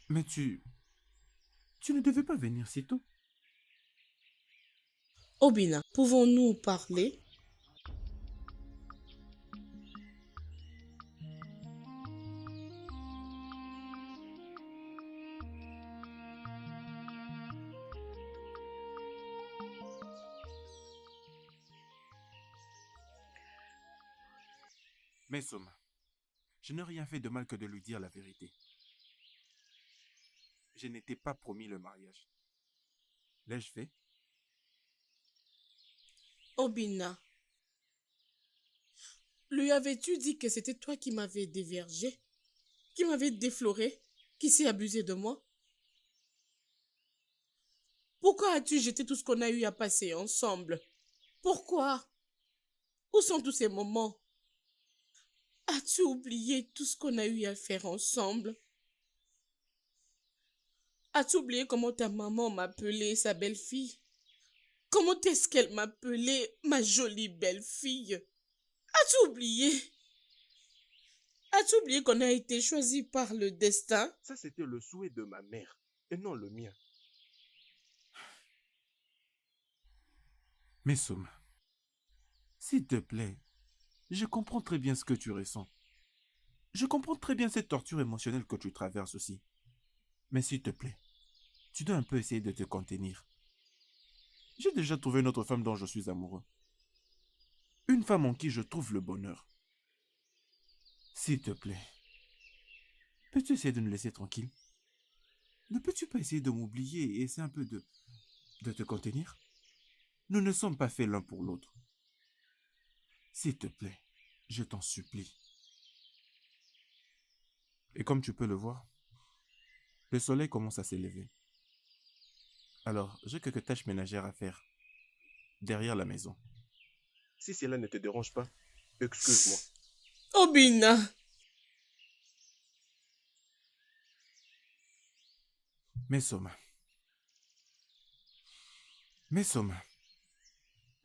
Mais tu ne devais pas venir si tôt. Obina, pouvons-nous parler? Mais Soma, je n'ai rien fait de mal que de lui dire la vérité. Je n'étais pas promis le mariage. L'ai-je fait? Obina, lui avais-tu dit que c'était toi qui m'avais dévergé, qui m'avais défloré, qui s'est abusé de moi? Pourquoi as-tu jeté tout ce qu'on a eu à passer ensemble? Pourquoi? Où sont tous ces moments? As-tu oublié tout ce qu'on a eu à faire ensemble? As-tu oublié comment ta maman m'appelait sa belle-fille? Comment est-ce qu'elle m'appelait ma jolie belle-fille? As-tu oublié? As-tu oublié qu'on a été choisi par le destin? Ça, c'était le souhait de ma mère et non le mien. Mais Soma, s'il te plaît, je comprends très bien ce que tu ressens. Je comprends très bien cette torture émotionnelle que tu traverses aussi. Mais s'il te plaît, tu dois un peu essayer de te contenir. J'ai déjà trouvé une autre femme dont je suis amoureux. Une femme en qui je trouve le bonheur. S'il te plaît, peux-tu essayer de me laisser tranquille? Ne peux-tu pas essayer de m'oublier et essayer un peu de te contenir? Nous ne sommes pas faits l'un pour l'autre. S'il te plaît, je t'en supplie. Et comme tu peux le voir, le soleil commence à s'élever. Alors, j'ai quelques tâches ménagères à faire, derrière la maison. Si cela ne te dérange pas, excuse-moi. Obina! Mais Soma,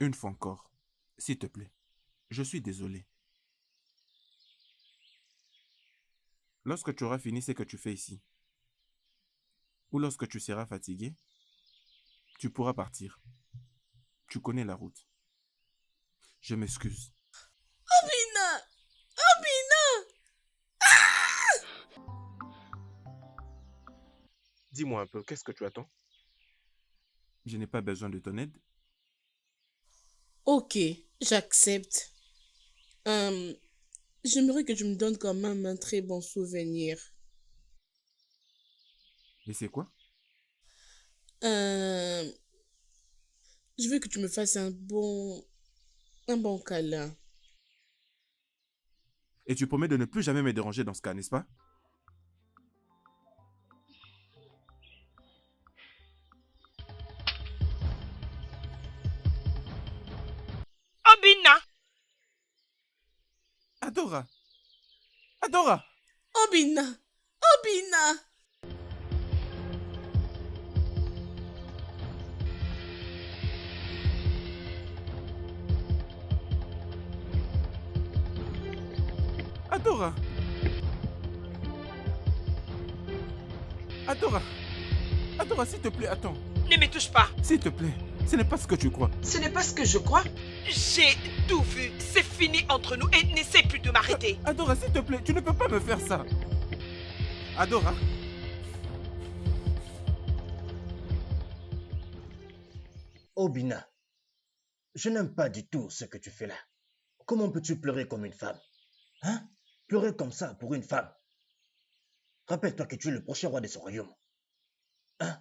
une fois encore, s'il te plaît, je suis désolé. Lorsque tu auras fini ce que tu fais ici, ou lorsque tu seras fatigué, tu pourras partir. Tu connais la route. Je m'excuse. Obina! Dis-moi un peu, qu'est-ce que tu attends? Je n'ai pas besoin de ton aide. Ok, j'accepte. J'aimerais que tu me donnes quand même un très bon souvenir. Et c'est quoi? Je veux que tu me fasses un bon câlin. Et tu promets de ne plus jamais me déranger dans ce cas, n'est-ce pas? Obina! Adora! Adora! Obina! Adora. Adora. Adora, s'il te plaît, attends. Ne me touche pas. S'il te plaît, ce n'est pas ce que tu crois. Ce n'est pas ce que je crois. J'ai tout vu. C'est fini entre nous et n'essaie plus de m'arrêter. Adora, s'il te plaît, tu ne peux pas me faire ça. Adora. Obina, je n'aime pas du tout ce que tu fais là. Comment peux-tu pleurer comme une femme? Hein? Pleurer comme ça pour une femme? Rappelle-toi que tu es le prochain roi de ce royaume. Hein?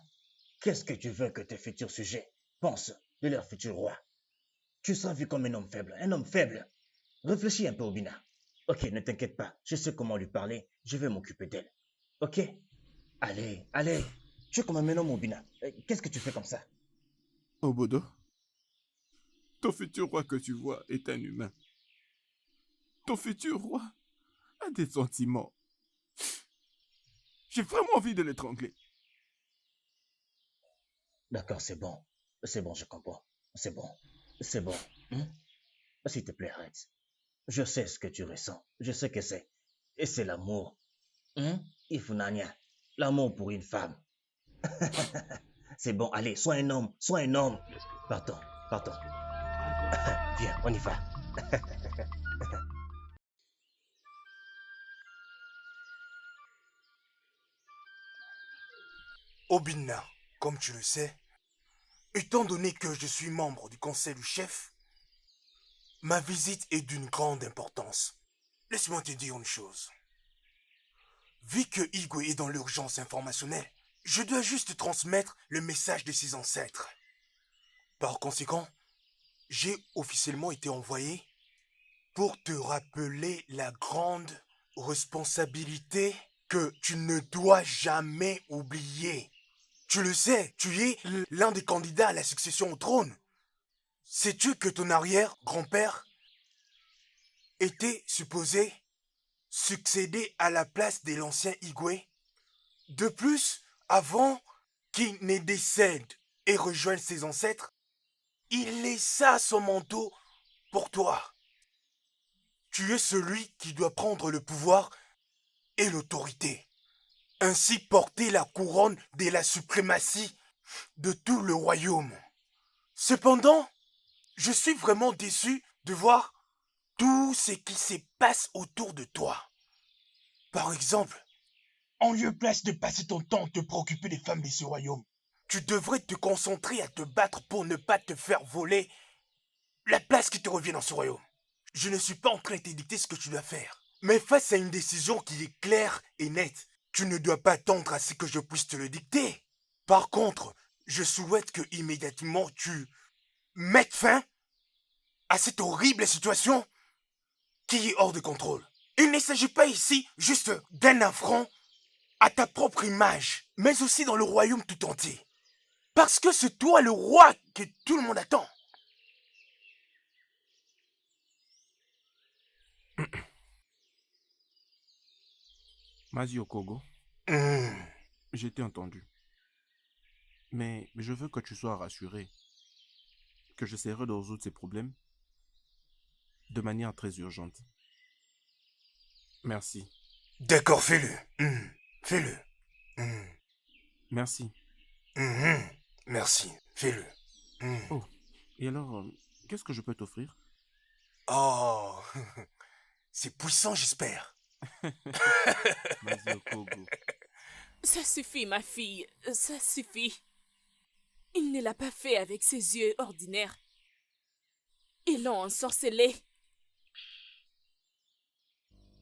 Qu'est-ce que tu veux que tes futurs sujets pensent de leur futur roi? Tu seras vu comme un homme faible, un homme faible. Réfléchis un peu, Obina. Ok, ne t'inquiète pas, je sais comment lui parler, je vais m'occuper d'elle. Ok? Allez, allez, tu es comme un homme, Obina. Qu'est-ce que tu fais comme ça? Obodo, ton futur roi que tu vois est un humain. Ton futur roi a des sentiments. J'ai vraiment envie de l'étrangler. D'accord, c'est bon, je comprends. C'est bon, c'est bon. S'il te plaît, arrête. Je sais ce que tu ressens, je sais que c'est. Et c'est l'amour. Ifunanya, l'amour pour une femme. C'est bon, allez, sois un homme, sois un homme. Partons, partons. Viens, on y va. Obina, comme tu le sais, étant donné que je suis membre du conseil du chef, ma visite est d'une grande importance. Laisse-moi te dire une chose. Vu que Igwe est dans l'urgence informationnelle, je dois juste transmettre le message de ses ancêtres. Par conséquent, j'ai officiellement été envoyé pour te rappeler la grande responsabilité que tu ne dois jamais oublier. Tu le sais, tu es l'un des candidats à la succession au trône. Sais-tu que ton arrière-grand-père était supposé succéder à la place de l'ancien Igwe? De plus, avant qu'il ne décède et rejoigne ses ancêtres, il laissa son manteau pour toi. Tu es celui qui doit prendre le pouvoir et l'autorité. Ainsi porter la couronne de la suprématie de tout le royaume. Cependant, je suis vraiment déçu de voir tout ce qui se passe autour de toi. Par exemple, en lieu place de passer ton temps à te préoccuper des femmes de ce royaume, tu devrais te concentrer à te battre pour ne pas te faire voler la place qui te revient dans ce royaume. Je ne suis pas en train de te dicter ce que tu dois faire. Mais face à une décision qui est claire et nette, tu ne dois pas attendre à ce que je puisse te le dicter. Par contre, je souhaite que immédiatement tu mettes fin à cette horrible situation qui est hors de contrôle. Il ne s'agit pas ici juste d'un affront à ta propre image, mais aussi dans le royaume tout entier. Parce que c'est toi le roi que tout le monde attend. Mazio Kogo, je t'ai entendu. Mais je veux que tu sois rassuré que j'essaierai de résoudre ces problèmes de manière très urgente. Merci. D'accord, fais-le. Fais-le. Merci. Merci, fais-le. Oh, et alors, qu'est-ce que je peux t'offrir? Oh, c'est puissant, j'espère. Mazio Kogo. Ça suffit, ma fille, ça suffit. Il ne l'a pas fait avec ses yeux ordinaires. Ils l'ont ensorcelé.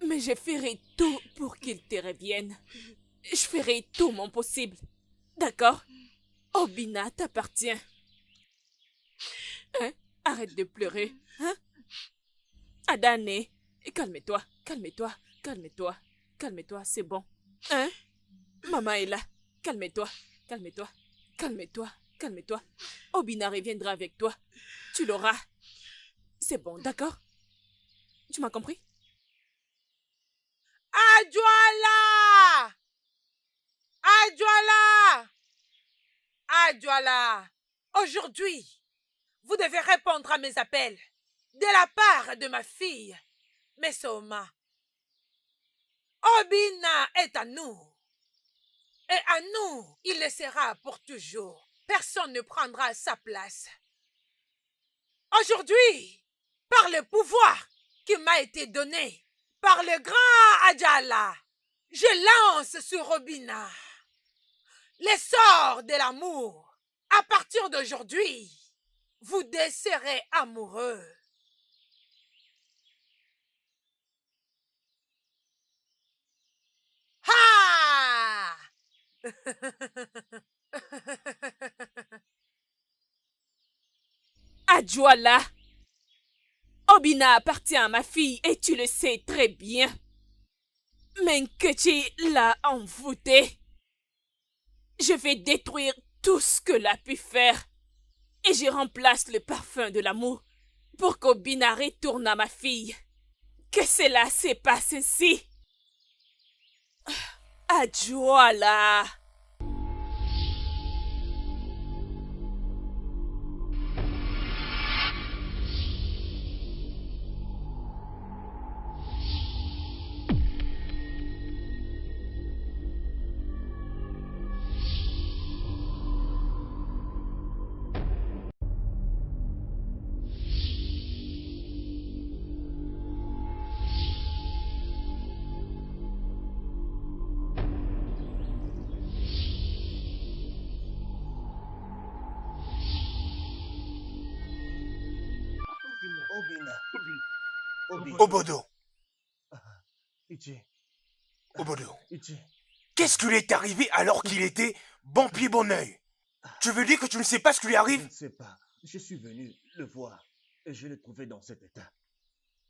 Mais je ferai tout pour qu'il te revienne. Je ferai tout mon possible. D'accord? Obina t'appartient. Hein? Arrête de pleurer. Hein? Adane, calme-toi, calme-toi, calme-toi, calme-toi, c'est bon. Hein? Maman est là. Calme-toi, calme-toi, calme-toi, calme-toi. Obina reviendra avec toi. Tu l'auras. C'est bon, d'accord? Tu m'as compris? Adjoala! Adjoala! Adjoala! Aujourd'hui, vous devez répondre à mes appels de la part de ma fille, Mesoma. Obina est à nous. Et à nous, il le sera pour toujours. Personne ne prendra sa place. Aujourd'hui, par le pouvoir qui m'a été donné par le grand Adjala, je lance sur Obina les sorts de l'amour. À partir d'aujourd'hui, vous deux serez amoureux. Ha! Adjoala, Obina appartient à ma fille et tu le sais très bien. Mais Nkechi l'a envoûté. Je vais détruire tout ce que l'a pu faire et je remplace le parfum de l'amour pour qu'Obina retourne à ma fille. Que cela se passe ainsi. Adjoala. Obodo. Ichi. Obodo. Ichi. Qu'est-ce qui lui est arrivé alors qu'il était bon pied bon oeil? Tu veux dire que tu ne sais pas ce qui lui Je arrive? ne sais pas. Je suis venu le voir et je l'ai trouvé dans cet état.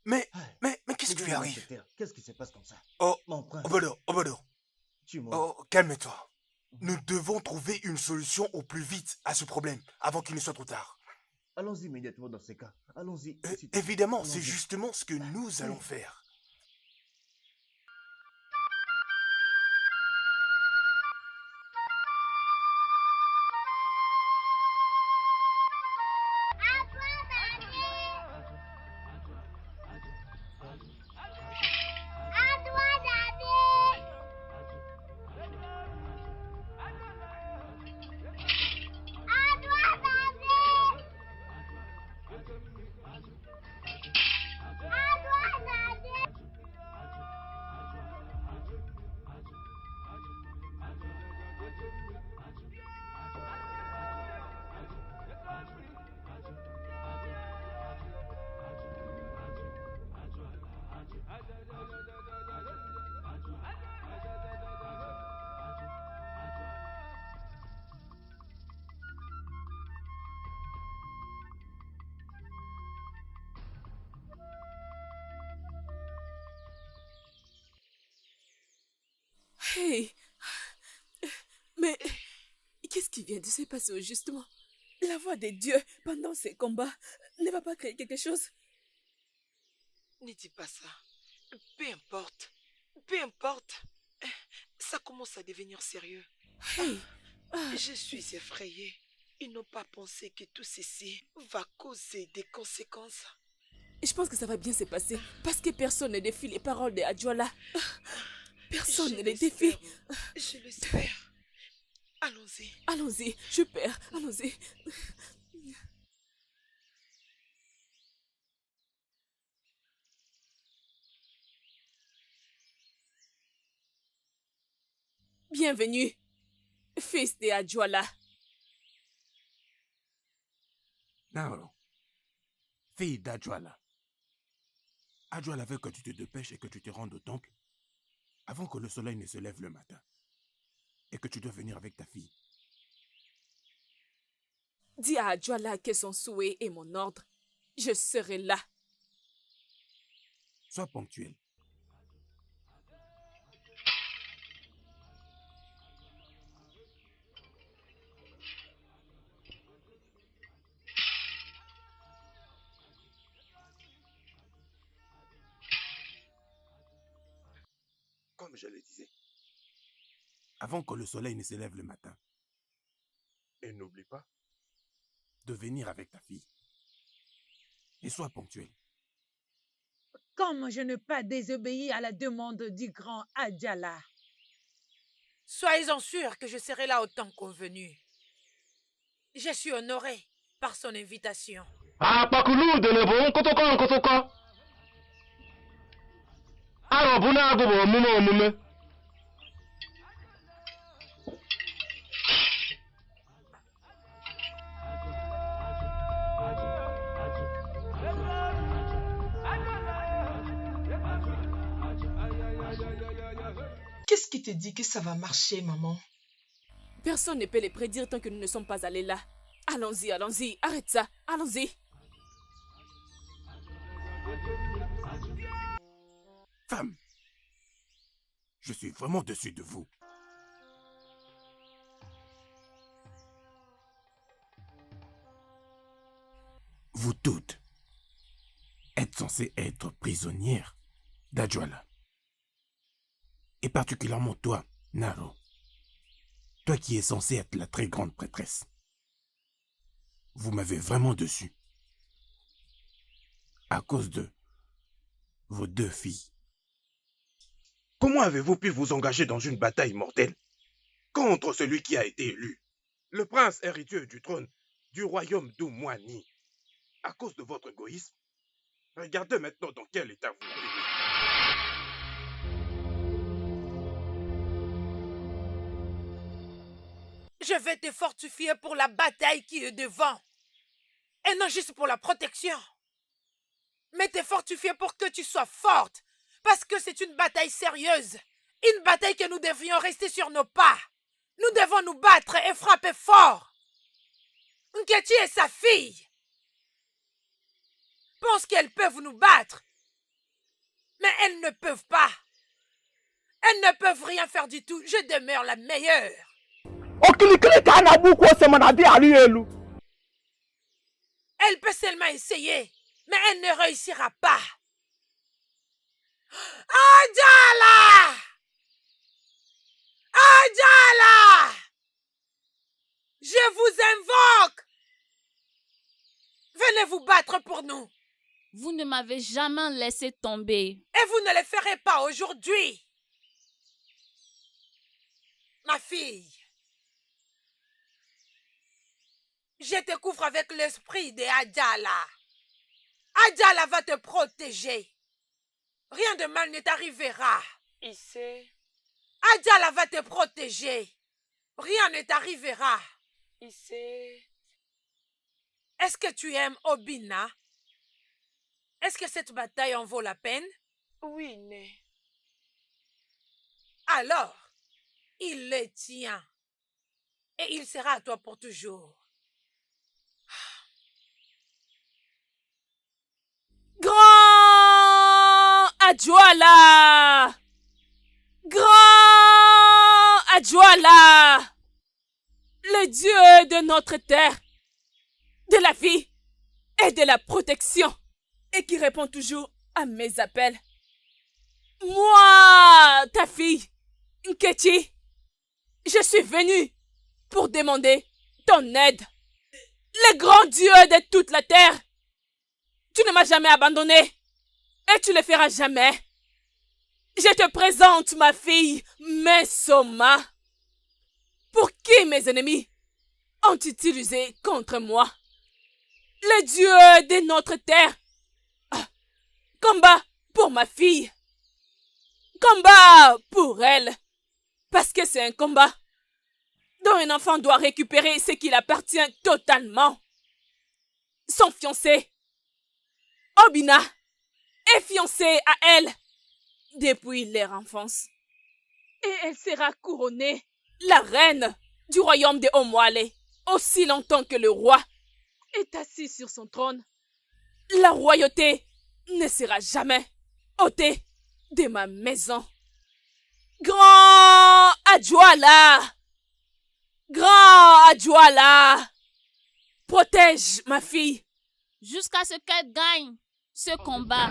Mais qu'est-ce qui lui arrive? Qu'est-ce qui se passe comme ça? Oh, Mon prince. Obodo. Oh, calme-toi. Nous devons trouver une solution au plus vite à ce problème avant qu'il ne soit trop tard. Allons-y immédiatement dans ces cas. Allons-y. Évidemment, c'est justement ce que nous allons faire. Hey, mais qu'est-ce qui vient de se passer au justement? La voix des dieux pendant ces combats ne va pas créer quelque chose? Ne dis pas ça. Peu importe. Peu importe. Ça commence à devenir sérieux. Hey. Je suis effrayée. Ils n'ont pas pensé que tout ceci va causer des conséquences. Je pense que ça va bien se passer parce que personne ne défie les paroles de Adjoala. Personne ne les défie. Je l'espère. Allons-y. Allons-y, super, allons-y. Bienvenue, fils de Adjoala. Naro, fille d'Adjoala. Adjoala veut que tu te dépêches et que tu te rendes au temple avant que le soleil ne se lève le matin. Et que tu dois venir avec ta fille. Dis à Adjoala que son souhait est mon ordre. Je serai là. Sois ponctuel. Comme je le disais. Avant que le soleil ne se lève le matin. Et n'oublie pas de venir avec ta fille. Et sois ponctuel. Comment je n'ai pas désobéi à la demande du grand Adjala? Soyez-en sûrs que je serai là au temps convenu. Je suis honoré par son invitation. Qu'est-ce qui te dit que ça va marcher, maman? Personne ne peut les prédire tant que nous ne sommes pas allés là. Allons-y, allons-y, arrête ça, allons-y. Femme, je suis vraiment dessus de vous. Vous toutes êtes censées être prisonnières d'Adjala. Et particulièrement toi, Naro. Toi qui es censée être la très grande prêtresse. Vous m'avez vraiment dessus. À cause de vos 2 filles. Comment avez-vous pu vous engager dans une bataille mortelle contre celui qui a été élu, le prince héritier du trône du royaume d'Oumouani, à cause de votre égoïsme? Regardez maintenant dans quel état vous l'avez mis. Je vais te fortifier pour la bataille qui est devant. Et non juste pour la protection. Mais te fortifier pour que tu sois forte. Parce que c'est une bataille sérieuse. Une bataille que nous devrions rester sur nos pas. Nous devons nous battre et frapper fort. Nketi et sa fille pensent qu'elles peuvent nous battre. Mais elles ne peuvent pas. Elles ne peuvent rien faire du tout. Je demeure la meilleure. Elle peut seulement essayer, mais elle ne réussira pas. Adjala! Adjala! Je vous invoque! Venez vous battre pour nous. Vous ne m'avez jamais laissé tomber. Et vous ne le ferez pas aujourd'hui. Ma fille, je te couvre avec l'esprit de Adjala. Adjala va te protéger. Rien de mal ne t'arrivera. Issé. Adjala va te protéger. Rien ne t'arrivera. Issé. Est-ce que tu aimes Obina? Est-ce que cette bataille en vaut la peine? Oui, Né. Alors, il le tient. Et il sera à toi pour toujours. Grand Adjala! Grand Adjala! Le Dieu de notre terre, de la vie et de la protection, et qui répond toujours à mes appels. Moi, ta fille, Nketi, je suis venue pour demander ton aide. Le grand Dieu de toute la terre, tu ne m'as jamais abandonné et tu le feras jamais. Je te présente ma fille, Mesoma, pour qui mes ennemis ont utilisé contre moi. Le Dieu de notre terre, combat pour ma fille, combat pour elle, parce que c'est un combat dont un enfant doit récupérer ce qui lui appartient totalement. Son fiancé, Obina, est fiancé à elle depuis leur enfance. Et elle sera couronnée la reine du royaume de Omwale aussi longtemps que le roi est assis sur son trône. La royauté ne sera jamais ôtée de ma maison. Grand Adjala! Grand Adjala! Protège ma fille. Jusqu'à ce qu'elle gagne ce combat.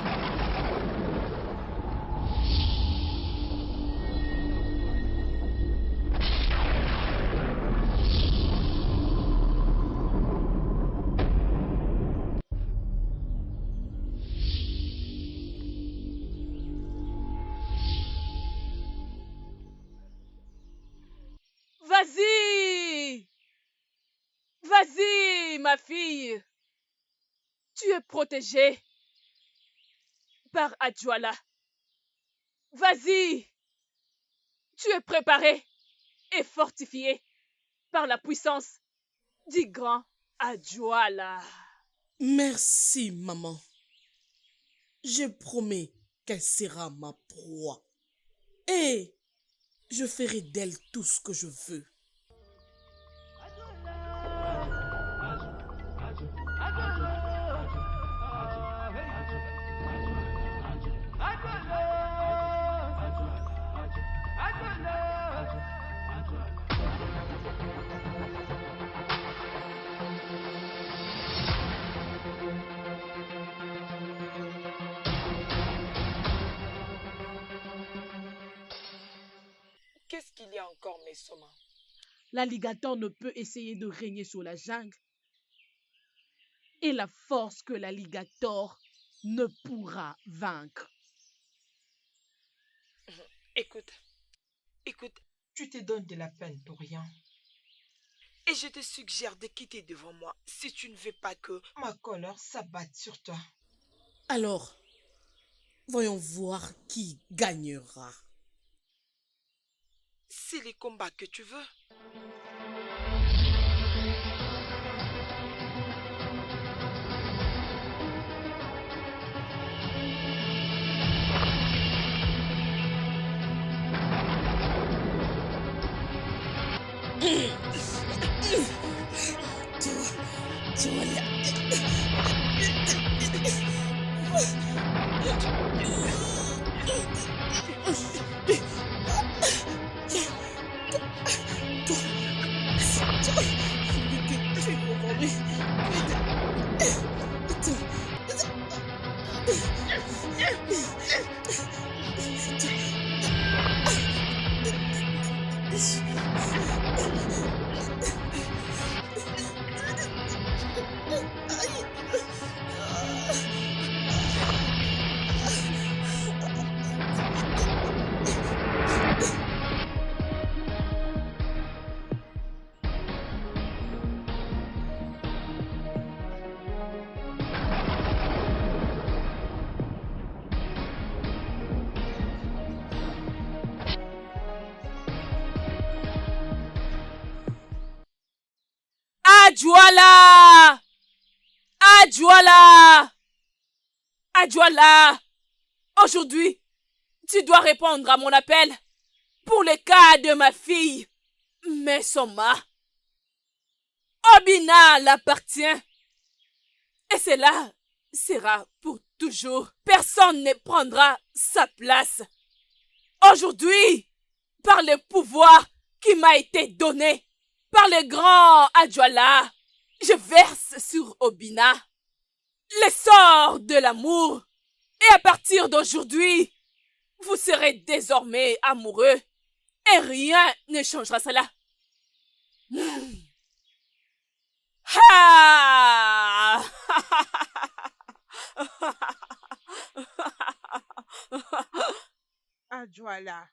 Vas-y! Vas-y, ma fille! Tu es protégée par Adjoala. Vas-y! Tu es préparée et fortifiée par la puissance du grand Adjoala. Merci, maman. Je promets qu'elle sera ma proie. Et je ferai d'elle tout ce que je veux. Qu'est-ce qu'il y a encore, Mesoma? L'alligator ne peut essayer de régner sur la jungle. Et la force que l'alligator ne pourra vaincre. Écoute, Tu te donnes de la peine pour rien. et je te suggère de quitter devant moi si tu ne veux pas que Ma colère s'abatte sur toi. Alors, voyons voir qui gagnera. c'est les combats que tu veux. Adjoala! Adjoala! Adjoala! Aujourd'hui, tu dois répondre à mon appel pour le cas de ma fille, Mesoma. Obina l'appartient. Et cela sera pour toujours. Personne ne prendra sa place. Aujourd'hui, par le pouvoir qui m'a été donné, par le grand Adjoala, je verse sur Obina le sort de l'amour. Et à partir d'aujourd'hui, vous serez désormais amoureux. Et rien ne changera cela. Ha! Adjoala,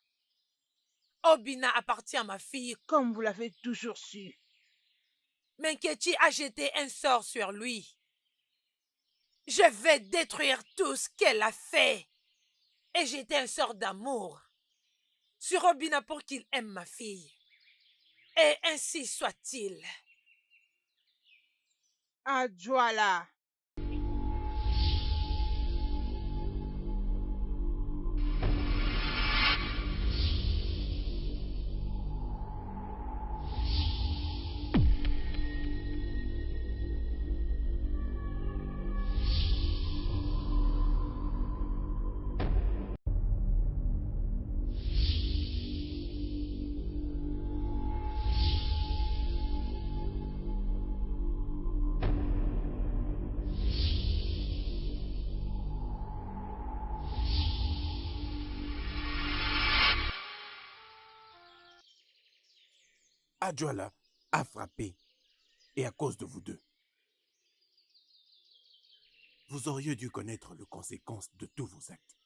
Obina appartient à ma fille. comme vous l'avez toujours su. Menketi a jeté un sort sur lui. Je vais détruire tout ce qu'elle a fait et jeter un sort d'amour sur Obina pour qu'il aime ma fille. Et ainsi soit-il. Adjoala. Adjoala a frappé, et à cause de vous deux. Vous auriez dû connaître les conséquences de tous vos actes.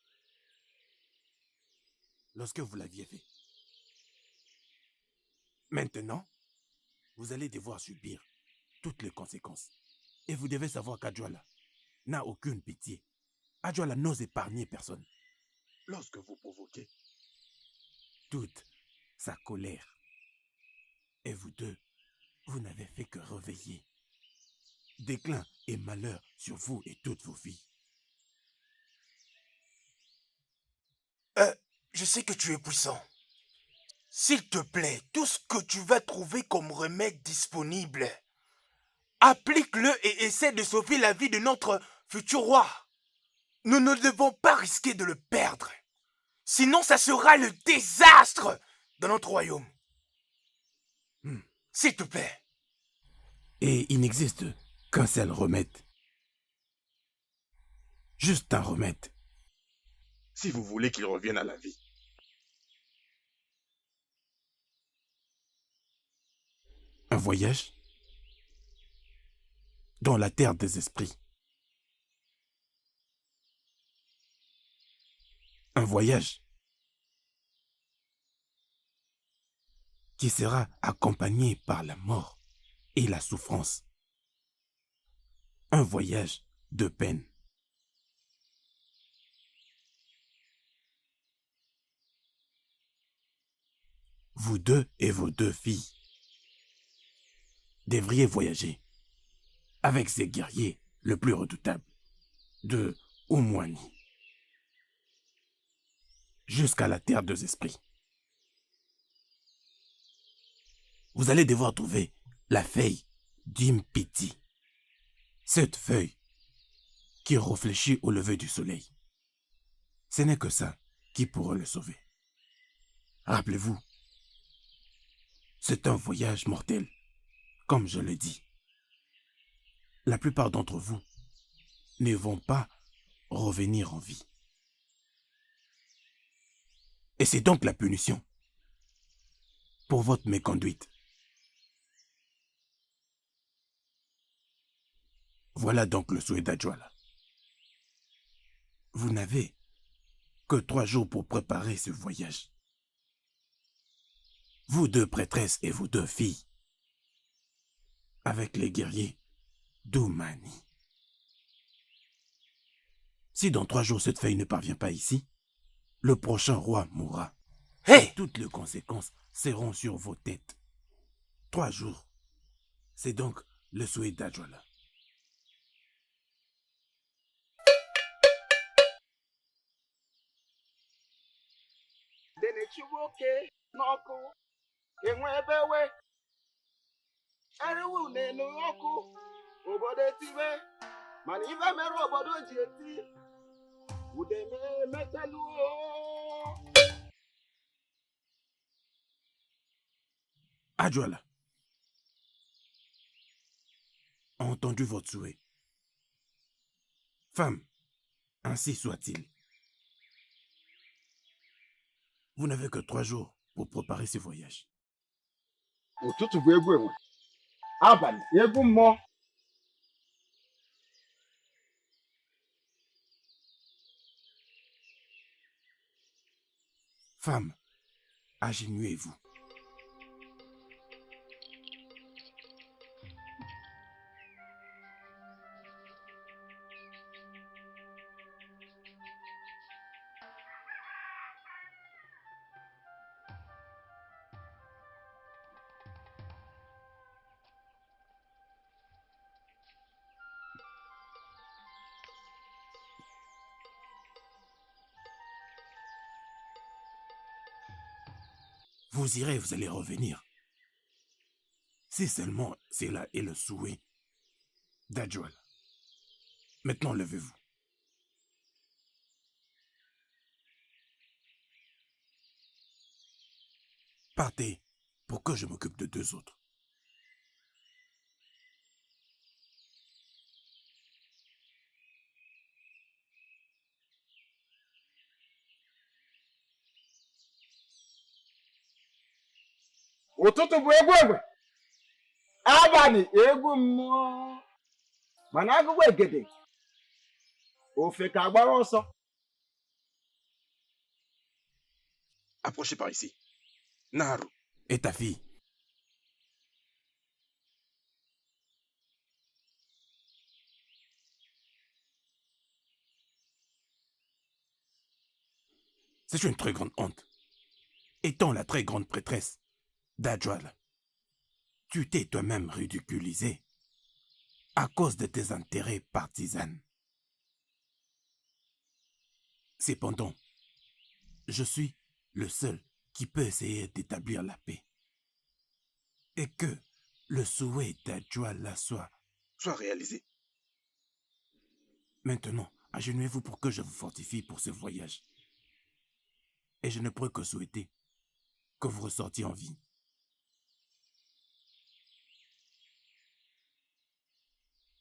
Lorsque vous l'aviez fait, Maintenant, vous allez devoir subir toutes les conséquences. Et vous devez savoir qu'Adjoala n'a aucune pitié. Adjoala n'ose épargner personne. Lorsque vous provoquez toute sa colère. Et vous deux, vous n'avez fait que réveiller déclin et malheur sur vous et toutes vos filles. Je sais que tu es puissant. S'il te plaît, tout ce que tu vas trouver comme remède disponible, applique-le et essaie de sauver la vie de notre futur roi. Nous ne devons pas risquer de le perdre. Sinon, ça sera le désastre dans notre royaume. S'il te plaît. Et il n'existe qu'un seul remède. Juste un remède. Si vous voulez qu'il revienne à la vie. Un voyage dans la terre des esprits. Un voyage qui sera accompagné par la mort et la souffrance. Un voyage de peine. Vous deux et vos deux filles devriez voyager avec ces guerriers le plus redoutable de Umwani jusqu'à la terre des esprits. Vous allez devoir trouver la feuille d'Impiti, cette feuille qui réfléchit au lever du soleil. Ce n'est que ça qui pourra le sauver. Rappelez-vous, c'est un voyage mortel, comme je le dis. La plupart d'entre vous ne vont pas revenir en vie. Et c'est donc la punition pour votre méconduite. Voilà donc le souhait d'Adjoala. Vous n'avez que 3 jours pour préparer ce voyage. Vous deux prêtresses et vous deux filles, avec les guerriers d'Umani. Si dans 3 jours cette feuille ne parvient pas ici, le prochain roi mourra. Hey! Toutes les conséquences seront sur vos têtes. 3 jours. C'est donc le souhait d'Adjoala. Adjoala a entendu votre souhait. Femme, ainsi soit-il. Vous n'avez que 3 jours pour préparer ce voyage. Femme, agenouillez-vous. Vous irez, vous allez revenir. Si seulement cela est le souhait d'Adjoala. Maintenant, levez-vous. Partez pour que je m'occupe de 2 autres. Ụtụtụ bụ egwu egbe, abalị egwu mmụọ, mana agụgụ egede ofe ka agbara ọsọ. Approchez par ici. Naharu. Et ta fille, C'est une très grande honte. Étant la très grande prêtresse d'Adjoal, tu t'es toi-même ridiculisé à cause de tes intérêts partisans. Cependant, je suis le seul qui peut essayer d'établir la paix. Et que le souhait d'Adjoal soit réalisé. Maintenant, agenouillez-vous pour que je vous fortifie pour ce voyage. Et je ne pourrais que souhaiter que vous ressortiez en vie.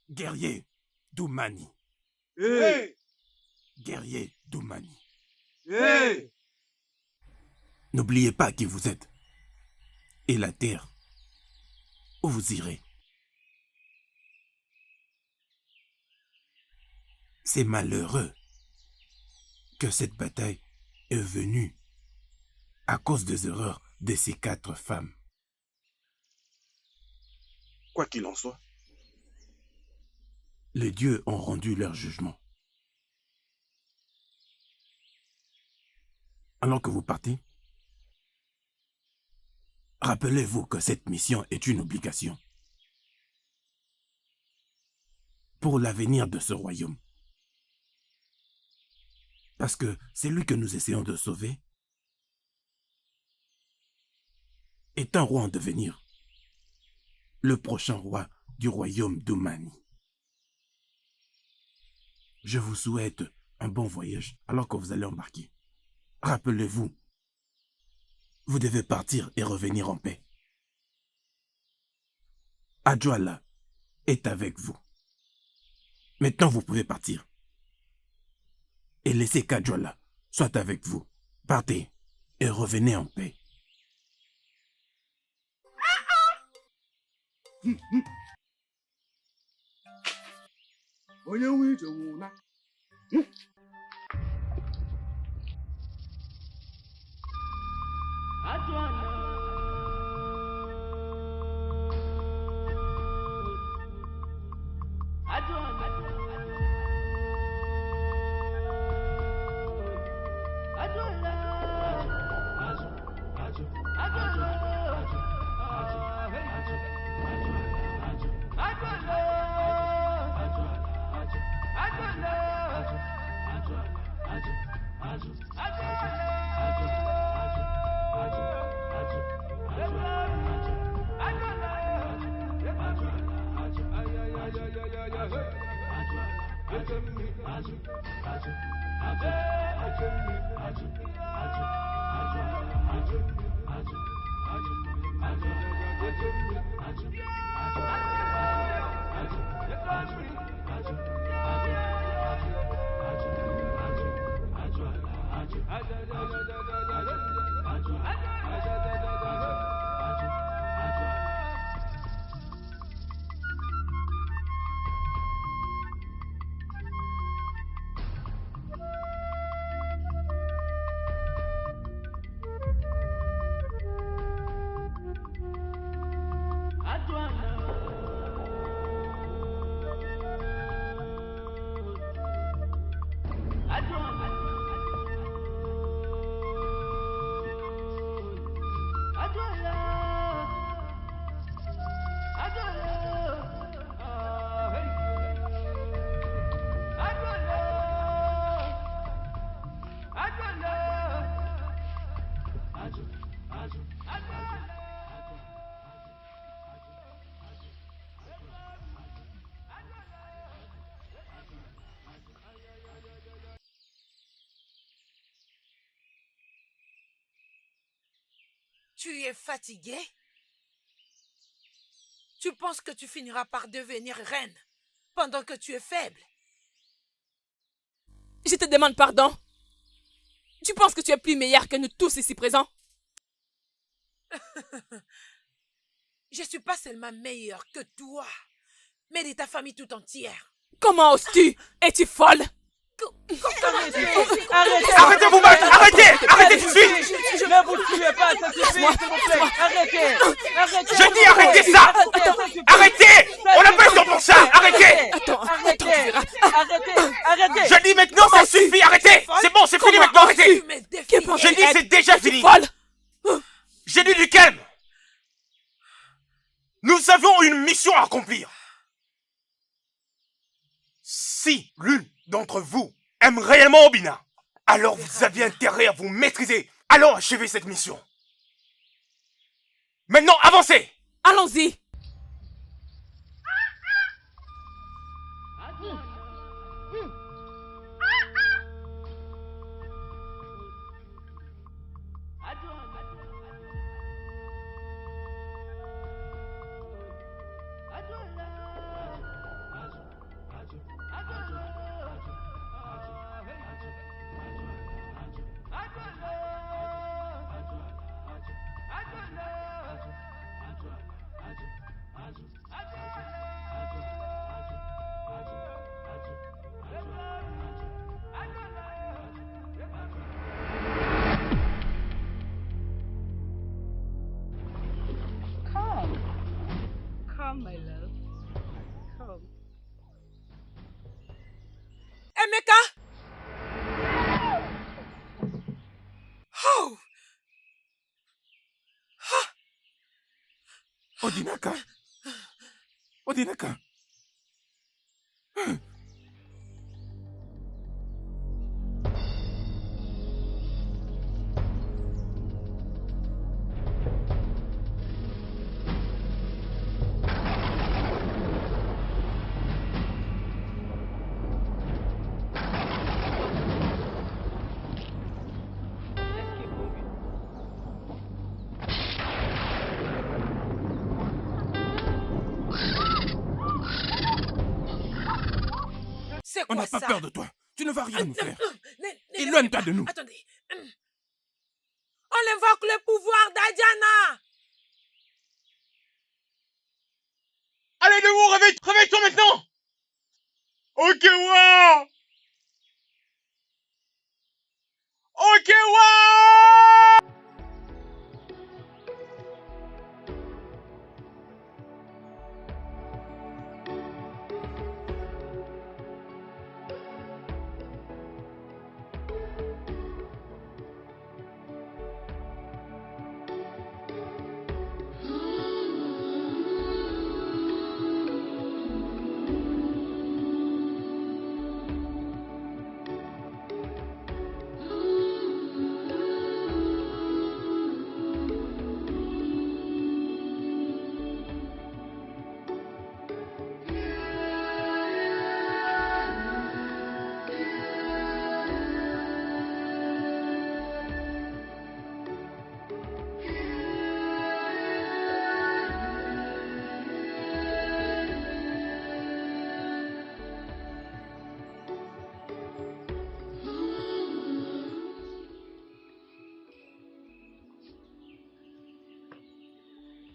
Guerrier d'Oumani. Hey! Guerrier d'Oumani. Hey! N'oubliez pas qui vous êtes et la terre où vous irez. C'est malheureux que cette bataille est venue à cause des erreurs de ces 4 femmes. Quoi qu'il en soit, les dieux ont rendu leur jugement. Alors que vous partez, rappelez-vous que cette mission est une obligation pour l'avenir de ce royaume. Parce que c'est lui que nous essayons de sauver est un roi en devenir, le prochain roi du royaume d'Oumani. Je vous souhaite un bon voyage alors que vous allez embarquer. Rappelez-vous, vous devez partir et revenir en paix. Adjoal est avec vous. Maintenant, vous pouvez partir. Et laissez qu'Adjoal soit avec vous. Partez et revenez en paix. Tu es fatigué? Tu penses que tu finiras par devenir reine pendant que tu es faible? Je te demande pardon. Tu penses que tu es plus meilleur que nous tous ici présents? Je suis pas seulement meilleure que toi, mais de ta famille tout entière. Comment oses-tu? Es-tu folle? Arrêtez vous battre! Arrêtez tout de suite! Ne vous tuez pas, ça suffit, s'il vous plaît! Arrêtez! Je dis arrêtez ça! Arrêtez! On n'a pas le temps pour ça! Arrêtez! Arrêtez! Je dis maintenant ça suffit! Arrêtez! C'est bon, c'est fini maintenant! Arrêtez! Nous avions une mission à accomplir. Si l'une d'entre vous aime réellement Obina, alors vous aviez intérêt à vous maîtriser. Alors achevez cette mission. Maintenant, avancez! Allons-y! Come, my love. Come. Emeka! Oh! Odinaka! Odinaka! C'est On quoi n'a pas ça? peur de toi. Tu ne vas rien nous faire. Ne- Éloigne-toi de nous. Attendez. On invoque le pouvoir d'Adiana. Allez, debout, réveille-toi maintenant. Ok, wa. Ok, wa.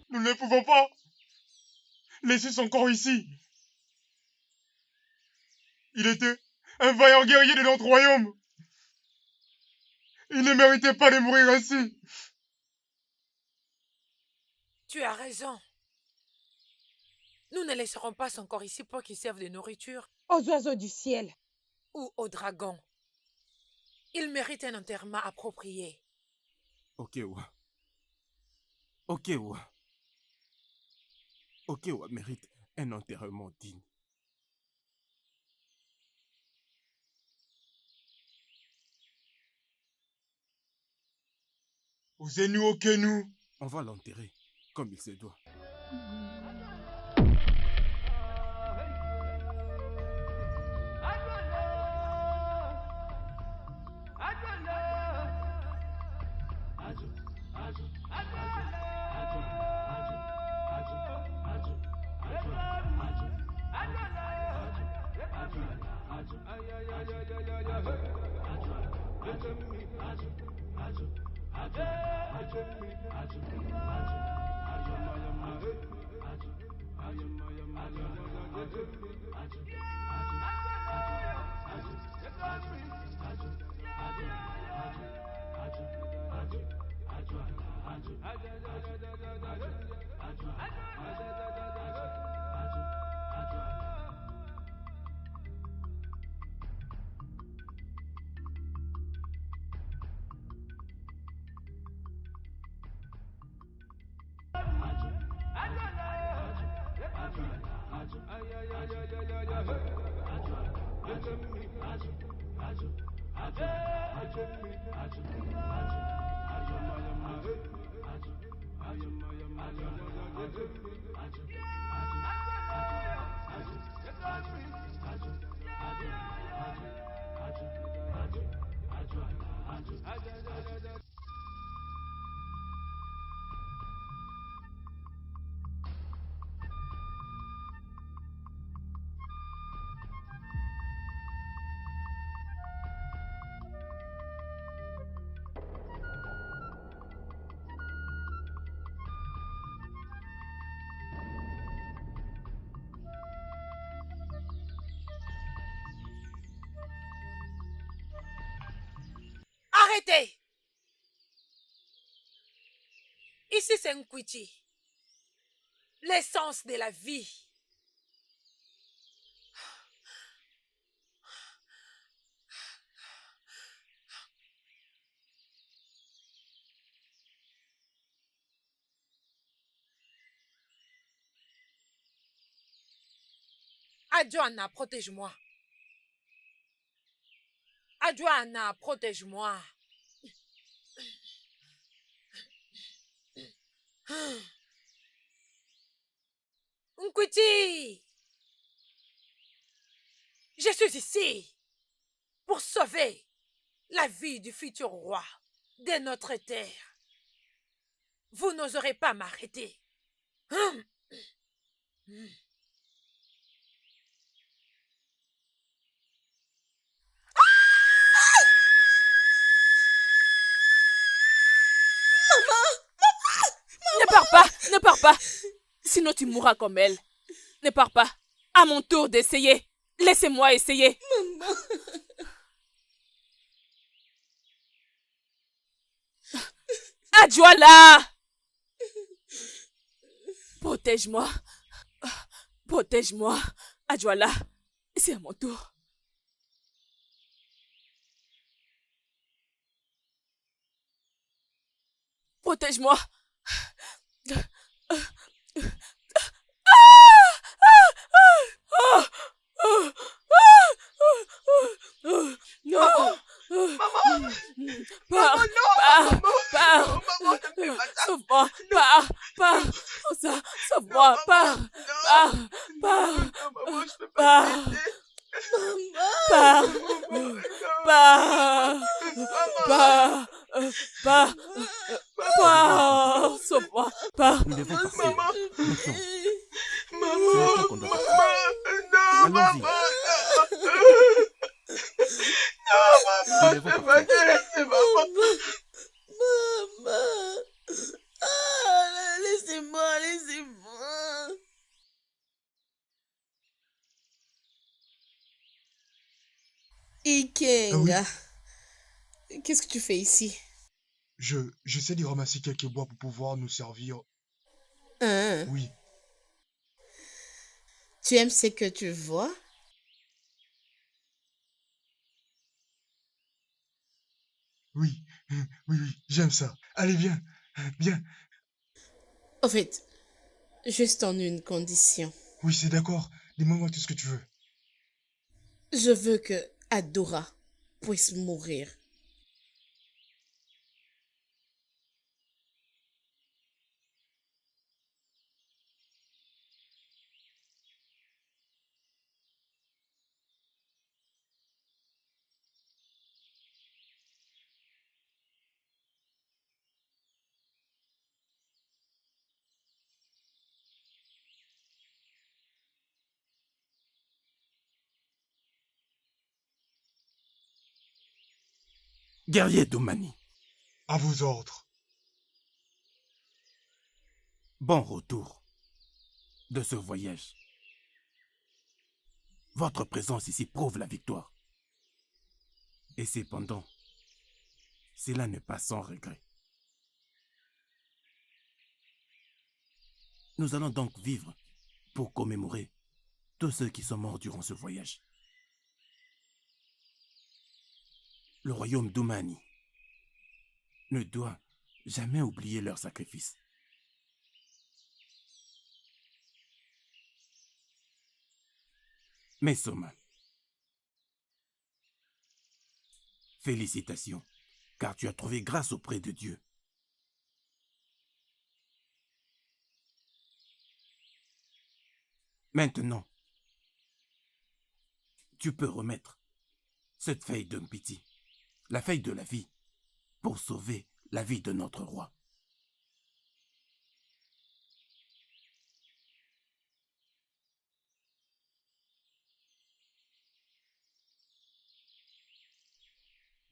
Nous ne pouvons pas laisser son corps ici. Il était un vaillant guerrier de notre royaume. Il ne méritait pas de mourir ainsi. Tu as raison. Nous ne laisserons pas son corps ici pour qu'il serve de nourriture. Aux oiseaux du ciel. Ou aux dragons. Il mérite un enterrement approprié. Ok, wa. Ok, wa. Ok, wa mérite un enterrement digne. Osez-nous, ok, nous. On va l'enterrer comme il se doit. Arrêtez! Ici, c'est Nkwiti, l'essence de la vie. Adjoana, protège-moi. Adjoana, protège-moi. Nkwiti! Je suis ici pour sauver la vie du futur roi de notre terre. Vous n'oserez pas m'arrêter. Ne pars pas, ne pars pas. Sinon tu mourras comme elle. Ne pars pas. À mon tour d'essayer. Laissez-moi essayer. Maman. Adjoala! Protège-moi. Protège-moi. Adjoala, c'est à mon tour. Protège-moi. Maman! Maman! Pars! Maman, non! Pars! Maman! Pars! Non, maman, ne fais pas ça! Sauve-moi! Pars! Pars! Oh, ça! Sauve-moi! Pars! Pars! Pars! Non, maman, je peux pas t'aider! Pars! Pars! Pars! Pars! Pars! Sauve-moi! Pars! Nous devons partir. Maman! Maintenant. Maman! C'est maintenant qu'on doit partir. Non, maman! Non, maman, je peux pas te laisser, maman! Maman! Ah, laissez-moi, laissez-moi! Ikenga, qu'est-ce que tu fais ici? J'essaie de ramasser quelques bois pour pouvoir nous servir. Hein? Oui. Tu aimes ce que tu vois? Oui, oui, j'aime ça. Allez, viens, viens. En fait, juste en une condition. Oui, c'est d'accord. Dis-moi tout ce que tu veux. Je veux que Adora puisse mourir. Guerrier Domani. À vos ordres. Bon retour de ce voyage. Votre présence ici prouve la victoire. Et cependant, cela n'est pas sans regret. Nous allons donc vivre pour commémorer tous ceux qui sont morts durant ce voyage. Le royaume d'Oumani ne doit jamais oublier leur sacrifice. Mais Soma, Félicitations, car tu as trouvé grâce auprès de Dieu. Maintenant, tu peux remettre cette feuille de Mpiti, la feuille de la vie, pour sauver la vie de notre roi.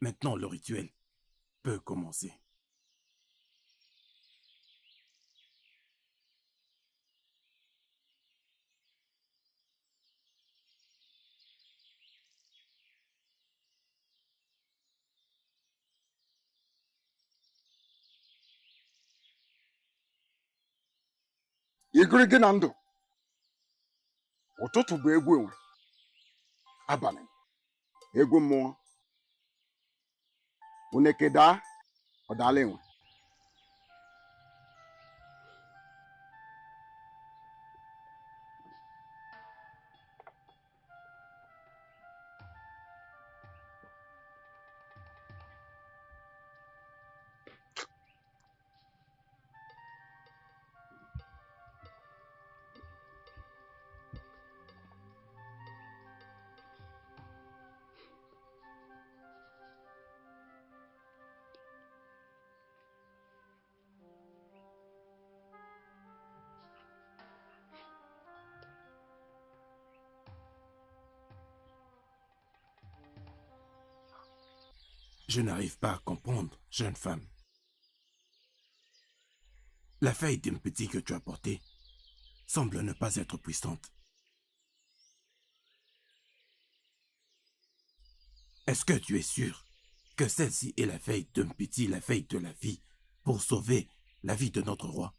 Maintenant, le rituel peut commencer. igiri gị na ndụ ụtụtụ bụ egwu enwe abalị egwu mmụọ uneke daa ọ daala enwe Je n'arrive pas à comprendre, jeune femme. La feuille d'un petit que tu as portée semble ne pas être puissante. Est-ce que tu es sûr que celle-ci est la feuille d'un petit, la feuille de la vie, pour sauver la vie de notre roi?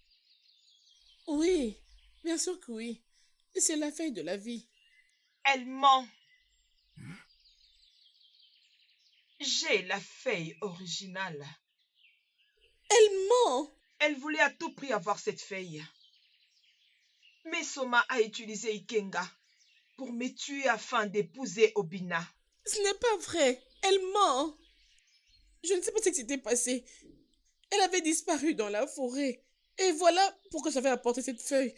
Oui, bien sûr que oui. C'est la feuille de la vie. Elle ment. J'ai la feuille originale. Elle ment. Elle voulait à tout prix avoir cette feuille. Mais Soma a utilisé Ikenga pour me tuer afin d'épouser Obina. Ce n'est pas vrai. Elle ment. Je ne sais pas ce qui s'était passé. Elle avait disparu dans la forêt. Et voilà pourquoi j'avais apporté cette feuille.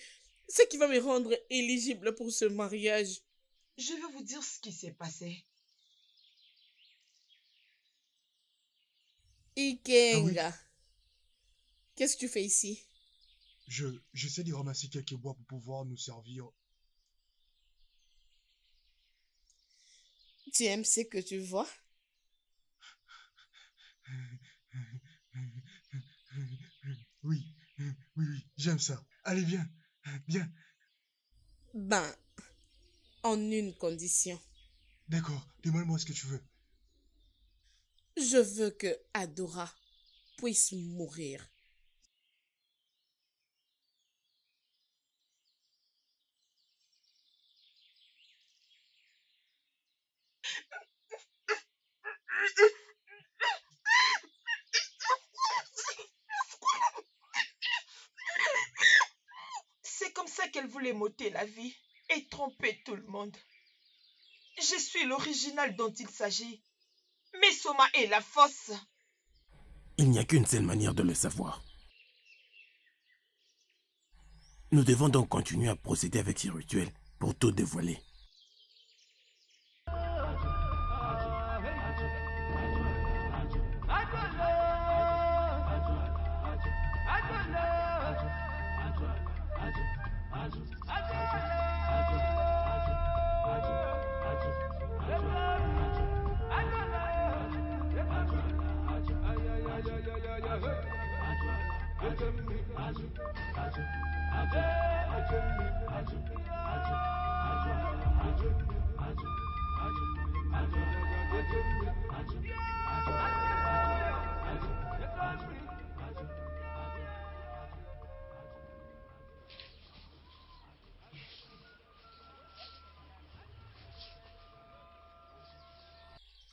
Ce qui va me rendre éligible pour ce mariage. Je vais vous dire ce qui s'est passé. Ikenga. Ah oui. Qu'est-ce que tu fais ici? J'essaie de ramasser quelques bois pour pouvoir nous servir. Tu aimes ce que tu vois? Oui, j'aime ça. Allez, viens, viens. Ben, en une condition. D'accord, demande-moi ce que tu veux. Je veux que Adora puisse mourir. C'est comme ça qu'elle voulait m'ôter la vie et tromper tout le monde. Je suis l'original dont il s'agit. Mais Soma est la fausse. Il n'y a qu'une seule manière de le savoir. Nous devons donc continuer à procéder avec ces rituels pour tout dévoiler.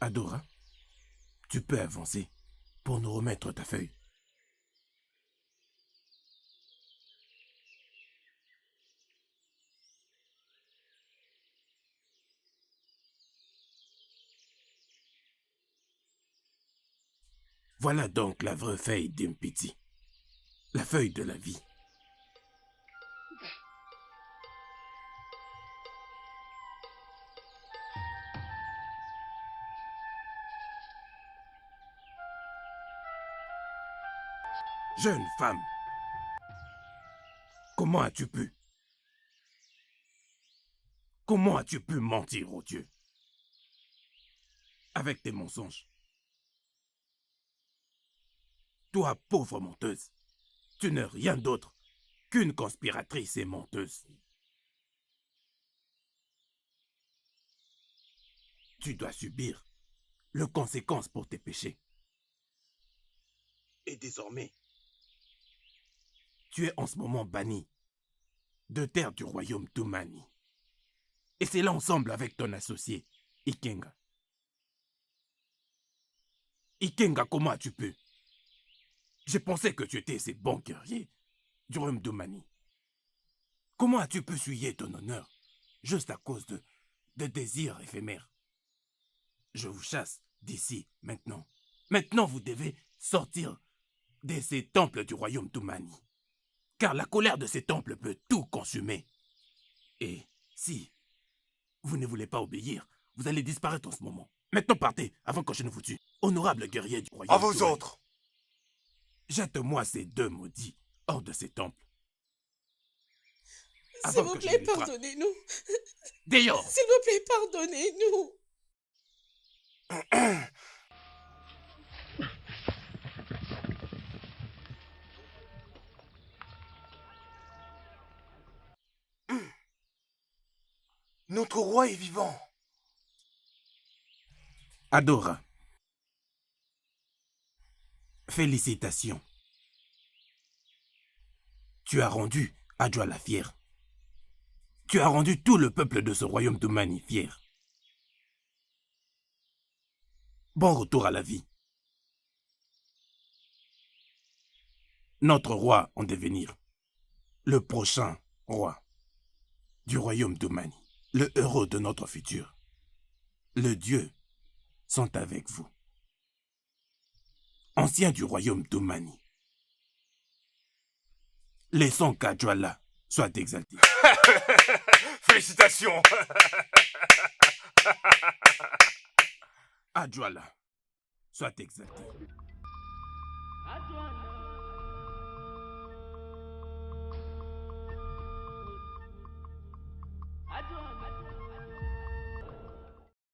Adora, tu peux avancer pour nous remettre ta feuille. Voilà donc la vraie feuille d'Impiti. La feuille de la vie. Jeune femme, comment as-tu pu? Comment as-tu pu mentir aux dieux? Avec tes mensonges. Toi, pauvre menteuse, tu n'es rien d'autre qu'une conspiratrice et menteuse. Tu dois subir les conséquences pour tes péchés. Et désormais, tu es en ce moment banni de terre du royaume d'Umani. Et c'est là ensemble avec ton associé, Ikenga. Ikenga, comment as-tu pu? J'ai pensé que tu étais ces bons guerriers du royaume d'Umani. Comment as-tu pu souiller ton honneur juste à cause de désirs éphémères? Je vous chasse d'ici maintenant. Maintenant, vous devez sortir de ces temples du royaume d'Umani. Car la colère de ces temples peut tout consumer. Et si vous ne voulez pas obéir, vous allez disparaître en ce moment. Maintenant partez, avant que je ne vous tue. Honorable guerrier du royaume. À vous autres. Jette-moi ces deux maudits hors de ces temples. S'il vous plaît, pardonnez-nous. Dehors. S'il vous plaît, pardonnez-nous. Notre roi est vivant. Adora. Félicitations. Tu as rendu Adjoa fière. Tu as rendu tout le peuple de ce royaume d'Umani fier. Bon retour à la vie. Notre roi en devenir. Le prochain roi du royaume d'Umani. Le héros de notre futur. Le Dieu sont avec vous. Anciens du royaume d'Umani. Laissons qu'Adjoa soit exalté. Félicitations. Adjoa soit exalté.